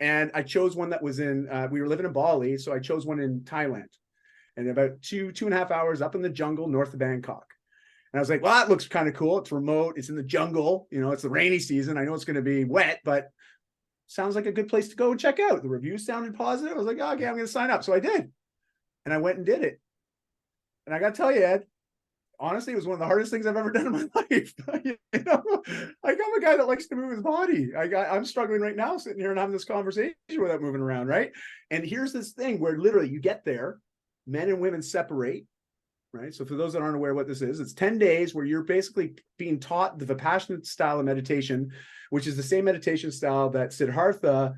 And I chose one that was we were living in Bali, so I chose one in Thailand. And about 2.5 hours up in the jungle north of Bangkok. And I was like, well, that looks kind of cool. It's remote. It's in the jungle. It's the rainy season. I know it's going to be wet, but sounds like a good place to go and check out. The reviews sounded positive. I was like, oh, okay, I'm going to sign up. So I did. And I went and did it. And I got to tell you, Ed, honestly, it was one of the hardest things I've ever done in my life. I'm a guy that likes to move his body. I'm struggling right now sitting here and having this conversation without moving around, right? And here's this thing where literally you get there, men and women separate, right? So for those that aren't aware what this is, it's 10 days where you're basically being taught the Vipassana style of meditation, which is the same meditation style that Siddhartha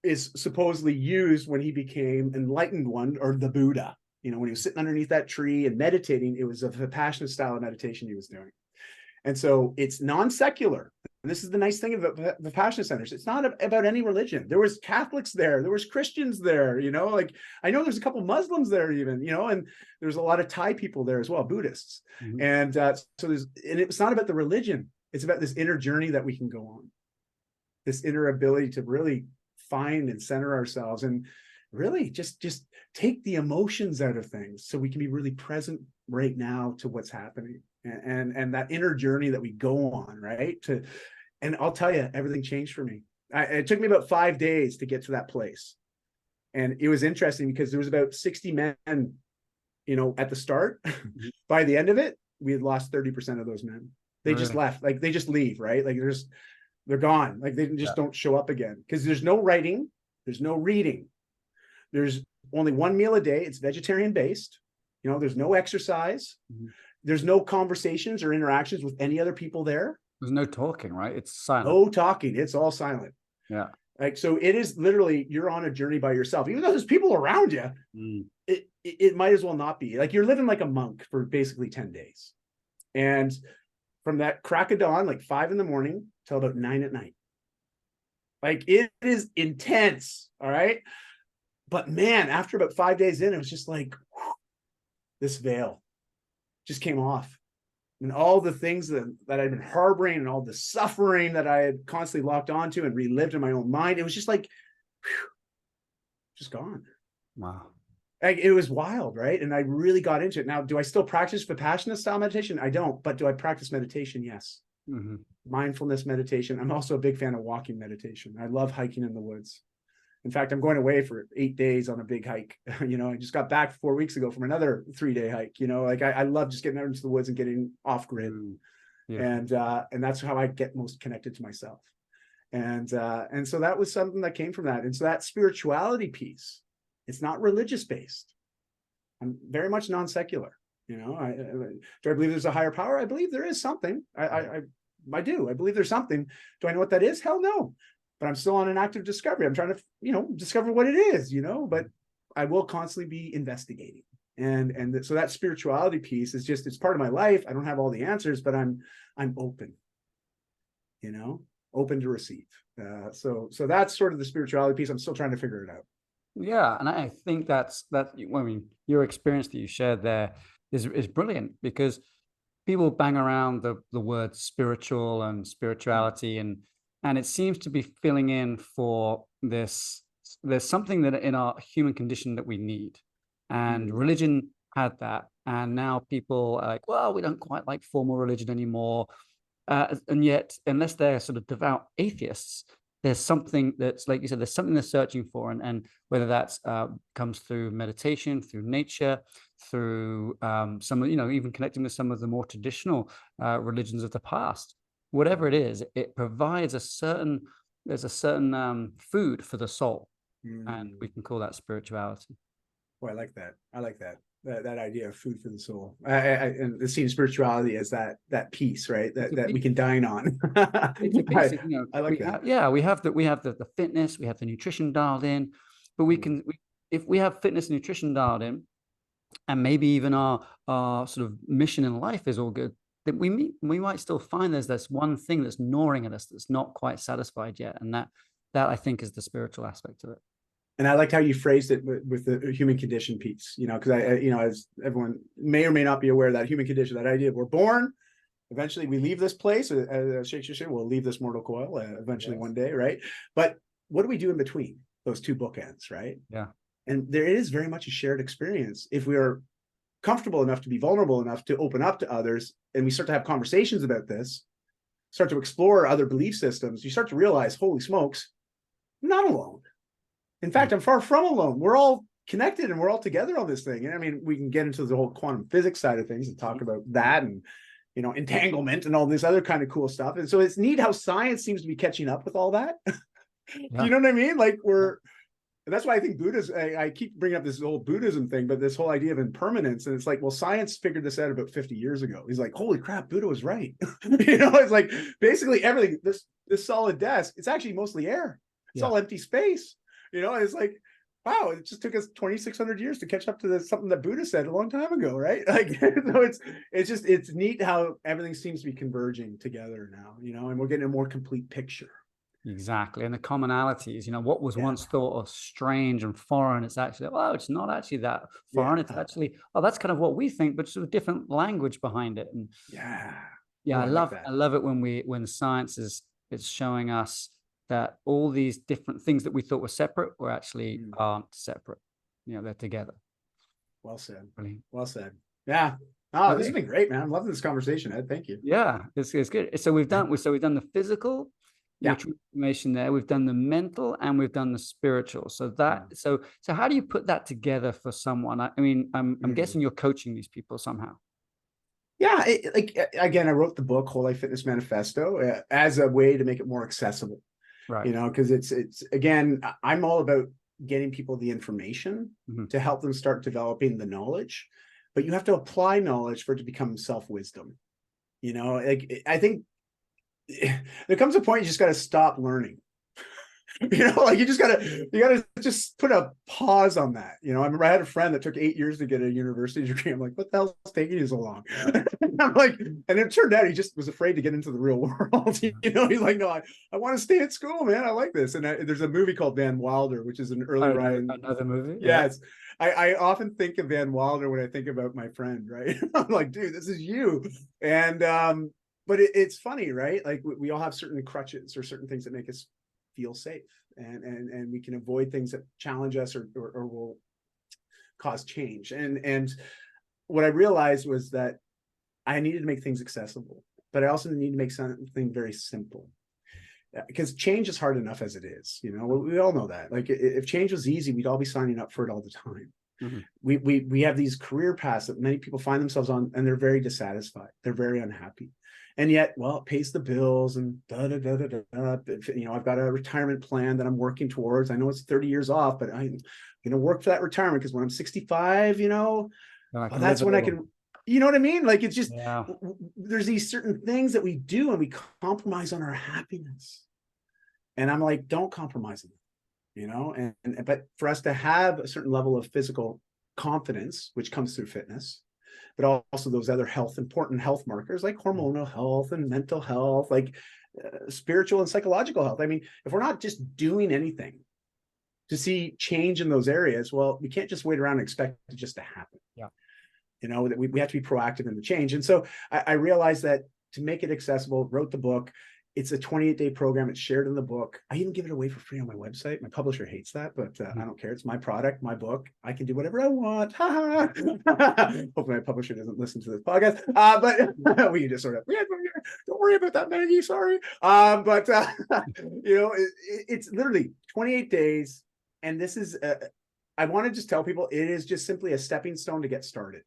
is supposedly used when he became enlightened one, or the Buddha. When he was sitting underneath that tree and meditating, it was a Vipassana style of meditation he was doing. And so it's non-secular. And this is the nice thing about Vipassana centers. It's not about any religion. There was Catholics there. There was Christians there, like I know there's a couple Muslims there even, and there's a lot of Thai people there as well, Buddhists. Mm-hmm. And it's not about the religion. It's about this inner journey that we can go on, this inner ability to really find and center ourselves and really just take the emotions out of things so we can be really present right now to what's happening, and that inner journey that we go on, right? And I'll tell you, everything changed for me. It took me about 5 days to get to that place. And it was interesting because there was about 60 men, at the start. Mm-hmm. By the end of it, we had lost 30% of those men. They just left. Like they just leave, right? Like they're gone. Like they just don't show up again, because there's no writing, there's no reading. There's only 1 meal a day. It's vegetarian based. There's no exercise. Mm-hmm. There's no conversations or interactions with any other people there. There's no talking, right? It's silent. No talking. It's all silent. Yeah. Like, so it is literally, you're on a journey by yourself. Even though there's people around you, it might as well not be. Like you're living like a monk for basically 10 days. And from that crack of dawn, like 5 a.m. till about 9 p.m. Like it is intense. All right. But man, after about 5 days in, it was just like, whew, this veil just came off. And all the things that I'd been harboring and all the suffering that I had constantly locked onto and relived in my own mind, it was just like, whew, just gone. Wow. Like, it was wild, right? And I really got into it. Now, do I still practice Vipassana style meditation? I don't, but do I practice meditation? Yes. Mm-hmm. Mindfulness meditation. I'm also a big fan of walking meditation. I love hiking in the woods. In fact, I'm going away for 8 days on a big hike. I just got back 4 weeks ago from another 3-day hike. Like I love just getting out into the woods and getting off grid. Yeah. And that's how I get most connected to myself. And so that was something that came from that. And so that spirituality piece, it's not religious based. I'm very much non-secular. Do I believe there's a higher power? I believe there is something. I do. I believe there's something. Do I know what that is? Hell no. But I'm still on an active discovery. I'm trying to, discover what it is, but I will constantly be investigating. And so that spirituality piece is it's part of my life. I don't have all the answers, but I'm open, open to receive. So that's sort of the spirituality piece. I'm still trying to figure it out. Yeah. And I think your experience that you shared there is brilliant, because people bang around the word spiritual and spirituality, and it seems to be filling in for this. There's something that in our human condition that we need, and religion had that. And now people are like, well, we don't quite like formal religion anymore. And yet, unless they're sort of devout atheists, there's something that's, like you said, there's something they're searching for, and whether that's comes through meditation, through nature, through some of, even connecting with some of the more traditional religions of the past, whatever it is, it provides there's a certain food for the soul, and we can call that spirituality. Boy, I like that. I like that. That idea of food for the soul. And seeing spirituality as that piece, right? That we can dine on. It's a basic, I like that. we have the fitness, we have the nutrition dialed in, but if we have fitness and nutrition dialed in, and maybe even our sort of mission in life is all good, then we might still find there's this one thing that's gnawing at us that's not quite satisfied yet, and that I think is the spiritual aspect of it. And I liked how you phrased it with the human condition piece, because as everyone may or may not be aware, that human condition, that idea of we're born, eventually we leave this place, as Shakespeare said, we'll leave this mortal coil eventually one day, right? But what do we do in between those two bookends, right? Yeah. And there is very much a shared experience. If we are comfortable enough to be vulnerable enough to open up to others, and we start to have conversations about this, start to explore other belief systems, you start to realize, holy smokes, I'm not alone. In fact, I'm far from alone. We're all connected and we're all together on this thing. And I mean, we can get into the whole quantum physics side of things and talk about that and, entanglement and all this other kind of cool stuff. And so it's neat how science seems to be catching up with all that. Do you know what I mean? Like and that's why I think I keep bringing up this whole Buddhism thing, but this whole idea of impermanence. And it's like, well, science figured this out about 50 years ago. He's like, holy crap, Buddha was right. It's like basically everything, this solid desk, it's actually mostly air. It's all empty space. It's like, wow, it just took us 2,600 years to catch up to something that Buddha said a long time ago, right? Like, so it's neat how everything seems to be converging together now, and we're getting a more complete picture. Exactly. And the commonalities, what was once thought of strange and foreign, it's actually, it's not actually that foreign. It's actually, that's kind of what we think, but just a different language behind it. And I love it when science it's showing us that all these different things that we thought were separate were actually aren't separate. They're together. Well said. Brilliant. Well said. Yeah. Oh, this has been great, man. I'm loving this conversation, Ed. Thank you. Yeah, it's good. So we've done the physical, transformation there. We've done the mental and we've done the spiritual. So so how do you put that together for someone? I mean, I'm guessing you're coaching these people somehow. Yeah, again, I wrote the book Whole Life Fitness Manifesto as a way to make it more accessible. Right. Because it's again, I'm all about getting people the information to help them start developing the knowledge, but you have to apply knowledge for it to become self-wisdom. I think there comes a point you just got to stop learning. You gotta just put a pause on that. I remember I had a friend that took 8 years to get a university degree. I'm like, what the hell's taking you so long? I'm like, and it turned out he just was afraid to get into the real world. He's like, no, I want to stay at school, man. I like this. And there's a movie called Van Wilder, which is an early Ryan. Another movie? Yes. I often think of Van Wilder when I think about my friend, right? I'm like, dude, this is you. And but it's funny, right? Like we all have certain crutches or certain things that make us feel safe, and we can avoid things that challenge us or will cause change. And what I realized was that I needed to make things accessible, but I also need to make something very simple, because change is hard enough as it is. We all know that. Like if change was easy, we'd all be signing up for it all the time. We have these career paths that many people find themselves on, and they're very dissatisfied. They're very unhappy. And yet, well, it pays the bills and I've got a retirement plan that I'm working towards. I know it's 30 years off, but I'm going to work for that retirement, because when I'm 65, that's when I can, you know what I mean? Like, it's just, there's these certain things that we do and we compromise on our happiness. And I'm like, don't compromise on it, but for us to have a certain level of physical confidence, which comes through fitness, but also those other important health markers like hormonal health and mental health, like spiritual and psychological health. I mean, if we're not just doing anything to see change in those areas, well, we can't just wait around and expect it just to happen. That we have to be proactive in the change. And so I realized that to make it accessible, wrote the book. It's a 28-day program. It's shared in the book. I even give it away for free on my website. My publisher hates that, but I don't care. It's my product, my book. I can do whatever I want. Hopefully my publisher doesn't listen to this podcast. But we can just sort of, don't worry about that, Maggie. Sorry. It's literally 28 days. And this is, I want to just tell people it is just simply a stepping stone to get started.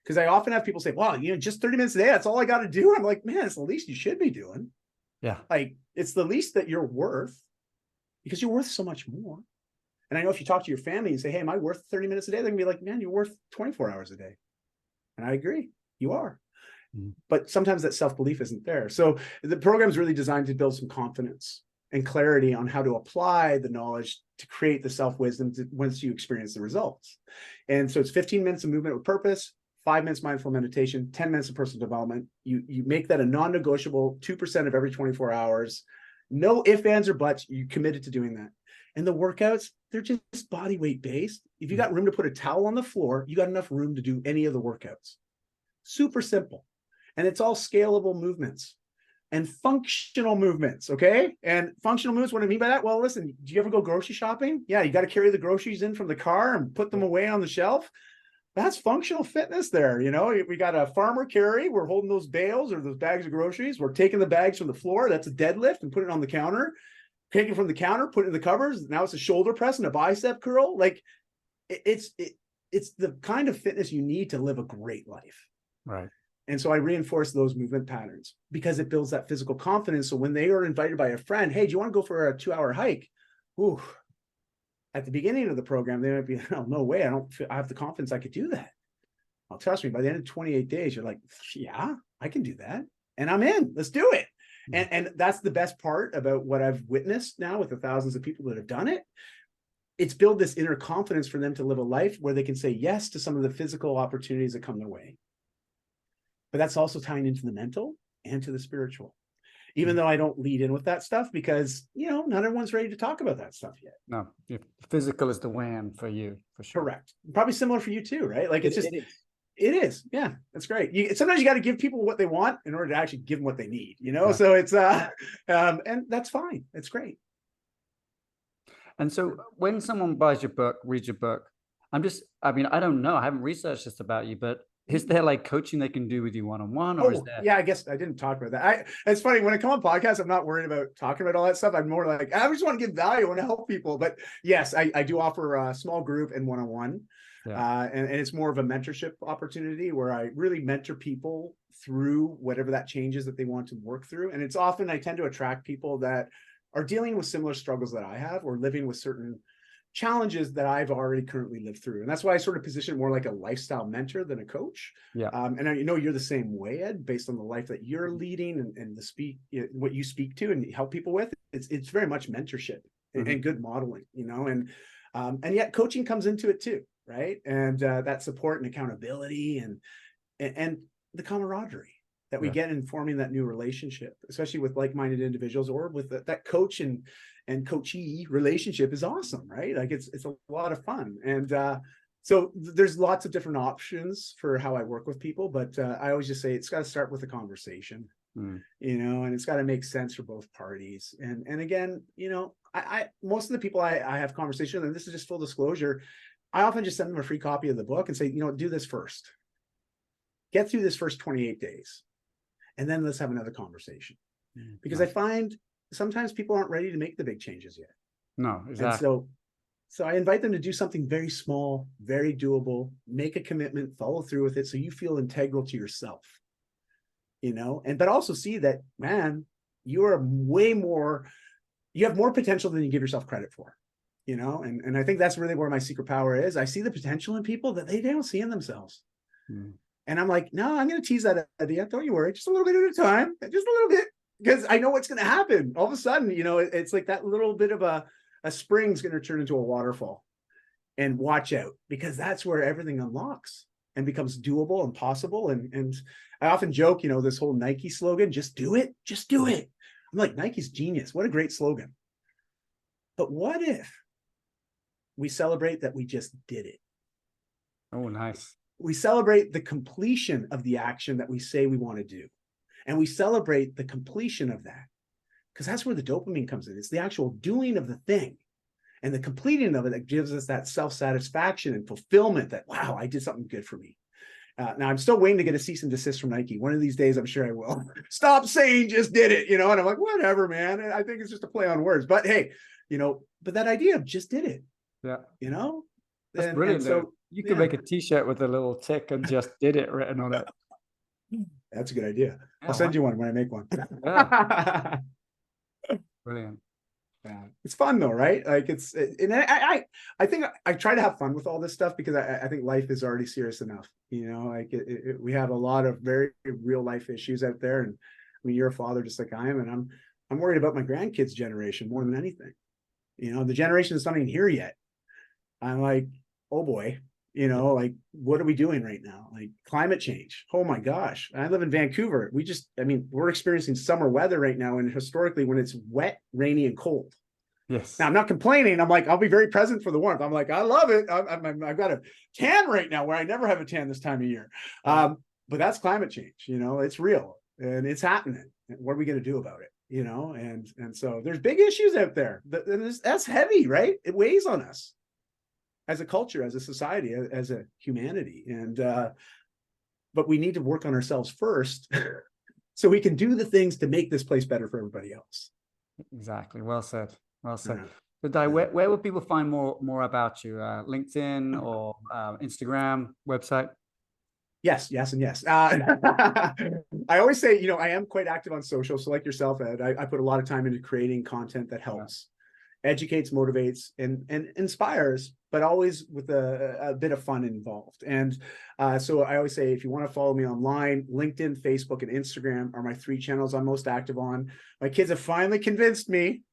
Because I often have people say, well, just 30 minutes a day, that's all I got to do. I'm like, man, it's the least you should be doing. Yeah. Like, it's the least that you're worth, because you're worth so much more. And I know if you talk to your family and say, hey, am I worth 30 minutes a day? They're gonna be like, man, you're worth 24 hours a day. And I agree, you are. But sometimes that self-belief isn't there. So the program is really designed to build some confidence and clarity on how to apply the knowledge to create the self-wisdom once you experience the results. And so it's 15 minutes of movement with purpose, 5 minutes mindful meditation, 10 minutes of personal development. You make that a non-negotiable 2% of every 24 hours. No ifs, ands, or buts. You committed to doing that. And the workouts, they're just body weight based. If you got room to put a towel on the floor, you got enough room to do any of the workouts. Super simple. And it's all scalable movements and functional movements, okay? And functional movements, what I mean by that? Well, listen, do you ever go grocery shopping? Yeah, you got to carry the groceries in from the car and put them away on the shelf. That's functional fitness there. We got a farmer carry. We're holding those bales or those bags of groceries. We're taking the bags from the floor. That's a deadlift and put it on the counter. Taking it from the counter, put it in the covers. Now it's a shoulder press and a bicep curl. Like it's the kind of fitness you need to live a great life. Right. And so I reinforce those movement patterns because it builds that physical confidence. So when they are invited by a friend, hey, do you want to go for a 2-hour hike? Ooh. At the beginning of the program, they might be, oh, no way. I have the confidence I could do that. Well, trust me, by the end of 28 days, you're like, yeah, I can do that. And I'm in, let's do it. And that's the best part about what I've witnessed now with the thousands of people that have done it. It's built this inner confidence for them to live a life where they can say yes to some of the physical opportunities that come their way. But that's also tying into the mental and to the spiritual. Even though I don't lead in with that stuff because, not everyone's ready to talk about that stuff yet. No, physical is the win for you, for sure. Correct. Probably similar for you too, right? Like it is. Yeah, that's great. Sometimes you got to give people what they want in order to actually give them what they need, Yeah. So it's, and that's fine. It's great. And so when someone buys your book, reads your book, I don't know. I haven't researched this about you, but is there like coaching they can do with you one-on-one, or is there? Yeah, I guess I didn't talk about that. It's funny when I come on podcasts, I'm not worried about talking about all that stuff. I'm more like, I just want to give value. I want to help people. But yes, I do offer a small group and one-on-one. Yeah. And it's more of a mentorship opportunity where I really mentor people through whatever that change is that they want to work through. And it's often I tend to attract people that are dealing with similar struggles that I have or living with certain challenges that I've already currently lived through. And that's why I sort of position more like a lifestyle mentor than a coach. Yeah. And you're the same way, Ed, based on the life that you're leading and what you speak to and help people with. It's very much mentorship and good modeling, and yet coaching comes into it too, right? And that support and accountability and the camaraderie that we get in forming that new relationship, especially with like-minded individuals or with that coach and coachee relationship is awesome, right? Like it's a lot of fun. And so there's lots of different options for how I work with people, but I always just say it's got to start with a conversation, and it's got to make sense for both parties. And again, I most of the people I have conversations with, and this is just full disclosure, I often just send them a free copy of the book and say, do this first. Get through this first 28 days. And then let's have another conversation. Because I find sometimes people aren't ready to make the big changes yet. No, exactly. And so I invite them to do something very small, very doable, make a commitment, follow through with it so you feel integral to yourself. But also see that, man, you have more potential than you give yourself credit for. And I think that's really where my secret power is. I see the potential in people that they don't see in themselves. And I'm like, no, I'm going to tease that idea. Don't you worry. Just a little bit at a time. Just a little bit. Because I know what's going to happen. All of a sudden, it's like that little bit of a spring's going to turn into a waterfall. And watch out. Because that's where everything unlocks and becomes doable and possible. And I often joke, this whole Nike slogan, just do it. Just do it. I'm like, Nike's genius. What a great slogan. But what if we celebrate that we just did it? Oh, nice. We celebrate the completion of the action that we say we want to do. And we celebrate the completion of that. because that's where the dopamine comes in. It's the actual doing of the thing and the completing of it that gives us that self-satisfaction and fulfillment that, wow, I did something good for me. Now I'm still waiting to get a cease and desist from Nike. One of these days, I'm sure I will. Stop saying just did it, and I'm like, whatever, man. I think it's just a play on words, but hey, but that idea of just did it, that's brilliant. So you could make a t-shirt with a little tick and just did it written on it. That's a good idea. I'll send you one when I make one. Brilliant. Yeah. It's fun though, right? Like and I think I try to have fun with all this stuff because I think life is already serious enough. Like we have a lot of very real life issues out there, and I mean, you're a father just like I am, and I'm worried about my grandkids' generation more than anything. The generation that's not even here yet. I'm like, oh boy, like what are we doing right now? Like climate change. Oh my gosh. I live in Vancouver. We're experiencing summer weather right now. And historically when it's wet, rainy and cold. Yes. Now I'm not complaining. I'm like, I'll be very present for the warmth. I'm like, I love it. I've got a tan right now where I never have a tan this time of year. But that's climate change. It's real and it's happening. What are we going to do about it? And so there's big issues out there. That's heavy, right? It weighs on us as a culture, as a society, as a humanity. But we need to work on ourselves first so we can do the things to make this place better for everybody else. Exactly. Well said. Well said. So Dai, where would people find more about you? LinkedIn or Instagram, website? Yes, and yes. I always say, I am quite active on social. So like yourself, Ed, I put a lot of time into creating content that helps. Educates, motivates, and inspires, but always with a bit of fun involved. And so I always say, if you want to follow me online, LinkedIn, Facebook, and Instagram are my 3 channels I'm most active on. My kids have finally convinced me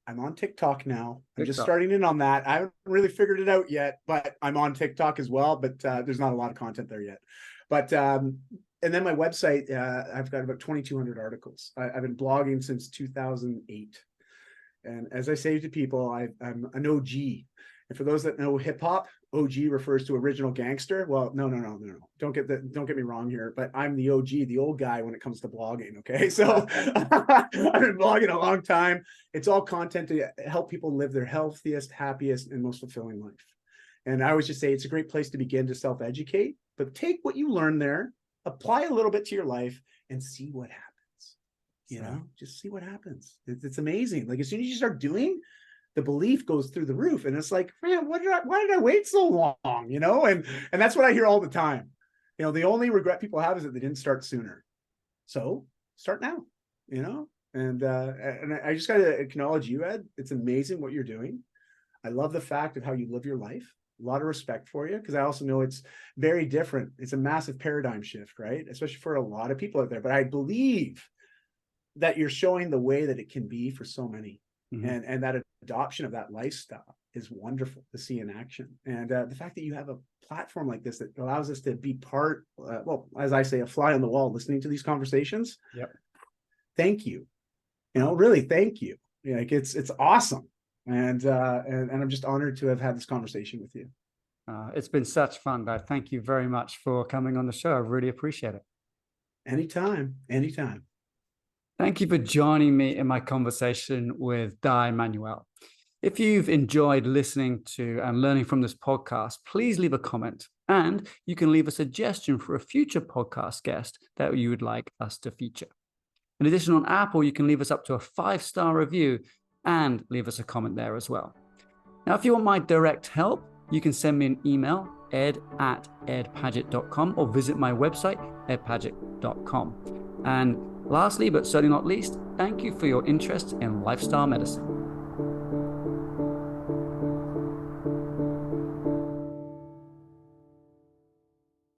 I'm on TikTok now. I'm just starting in on that. I haven't really figured it out yet, but I'm on TikTok as well, but there's not a lot of content there yet. But and then my website, I've got about 2,200 articles. I've been blogging since 2008. And as I say to people, I'm an OG. And for those that know hip hop, OG refers to original gangster. Well, no. Don't get me wrong here, but I'm the OG, the old guy when it comes to blogging. Okay. So I've been blogging a long time. It's all content to help people live their healthiest, happiest, and most fulfilling life. And I always just say it's a great place to begin to self-educate, but take what you learn there, apply a little bit to your life, and see what happens. Just see what happens. It's amazing. Like as soon as you start doing, the belief goes through the roof, and it's like, man, why did I wait so long? And that's what I hear all the time. The only regret people have is that they didn't start sooner. So start now. And I just got to acknowledge you, Ed. It's amazing what you're doing. I love the fact of how you live your life. A lot of respect for you, because I also know it's very different. It's a massive paradigm shift, right? Especially for a lot of people out there. But I believe that you're showing the way that it can be for so many. Mm-hmm. And that adoption of that lifestyle is wonderful to see in action. And the fact that you have a platform like this that allows us to be part, as I say, a fly on the wall, listening to these conversations. Yep. Thank you. Really, thank you. Like it's awesome. And I'm just honored to have had this conversation with you. It's been such fun, Dai. Thank you very much for coming on the show. I really appreciate it. Anytime. Thank you for joining me in my conversation with Dai Manuel. If you've enjoyed listening to and learning from this podcast, please leave a comment, and you can leave a suggestion for a future podcast guest that you would like us to feature. In addition, on Apple, you can leave us up to a 5-star review and leave us a comment there as well. Now, if you want my direct help, you can send me an email, ed@edpaget.com, or visit my website, edpaget.com. And lastly, but certainly not least, thank you for your interest in lifestyle medicine.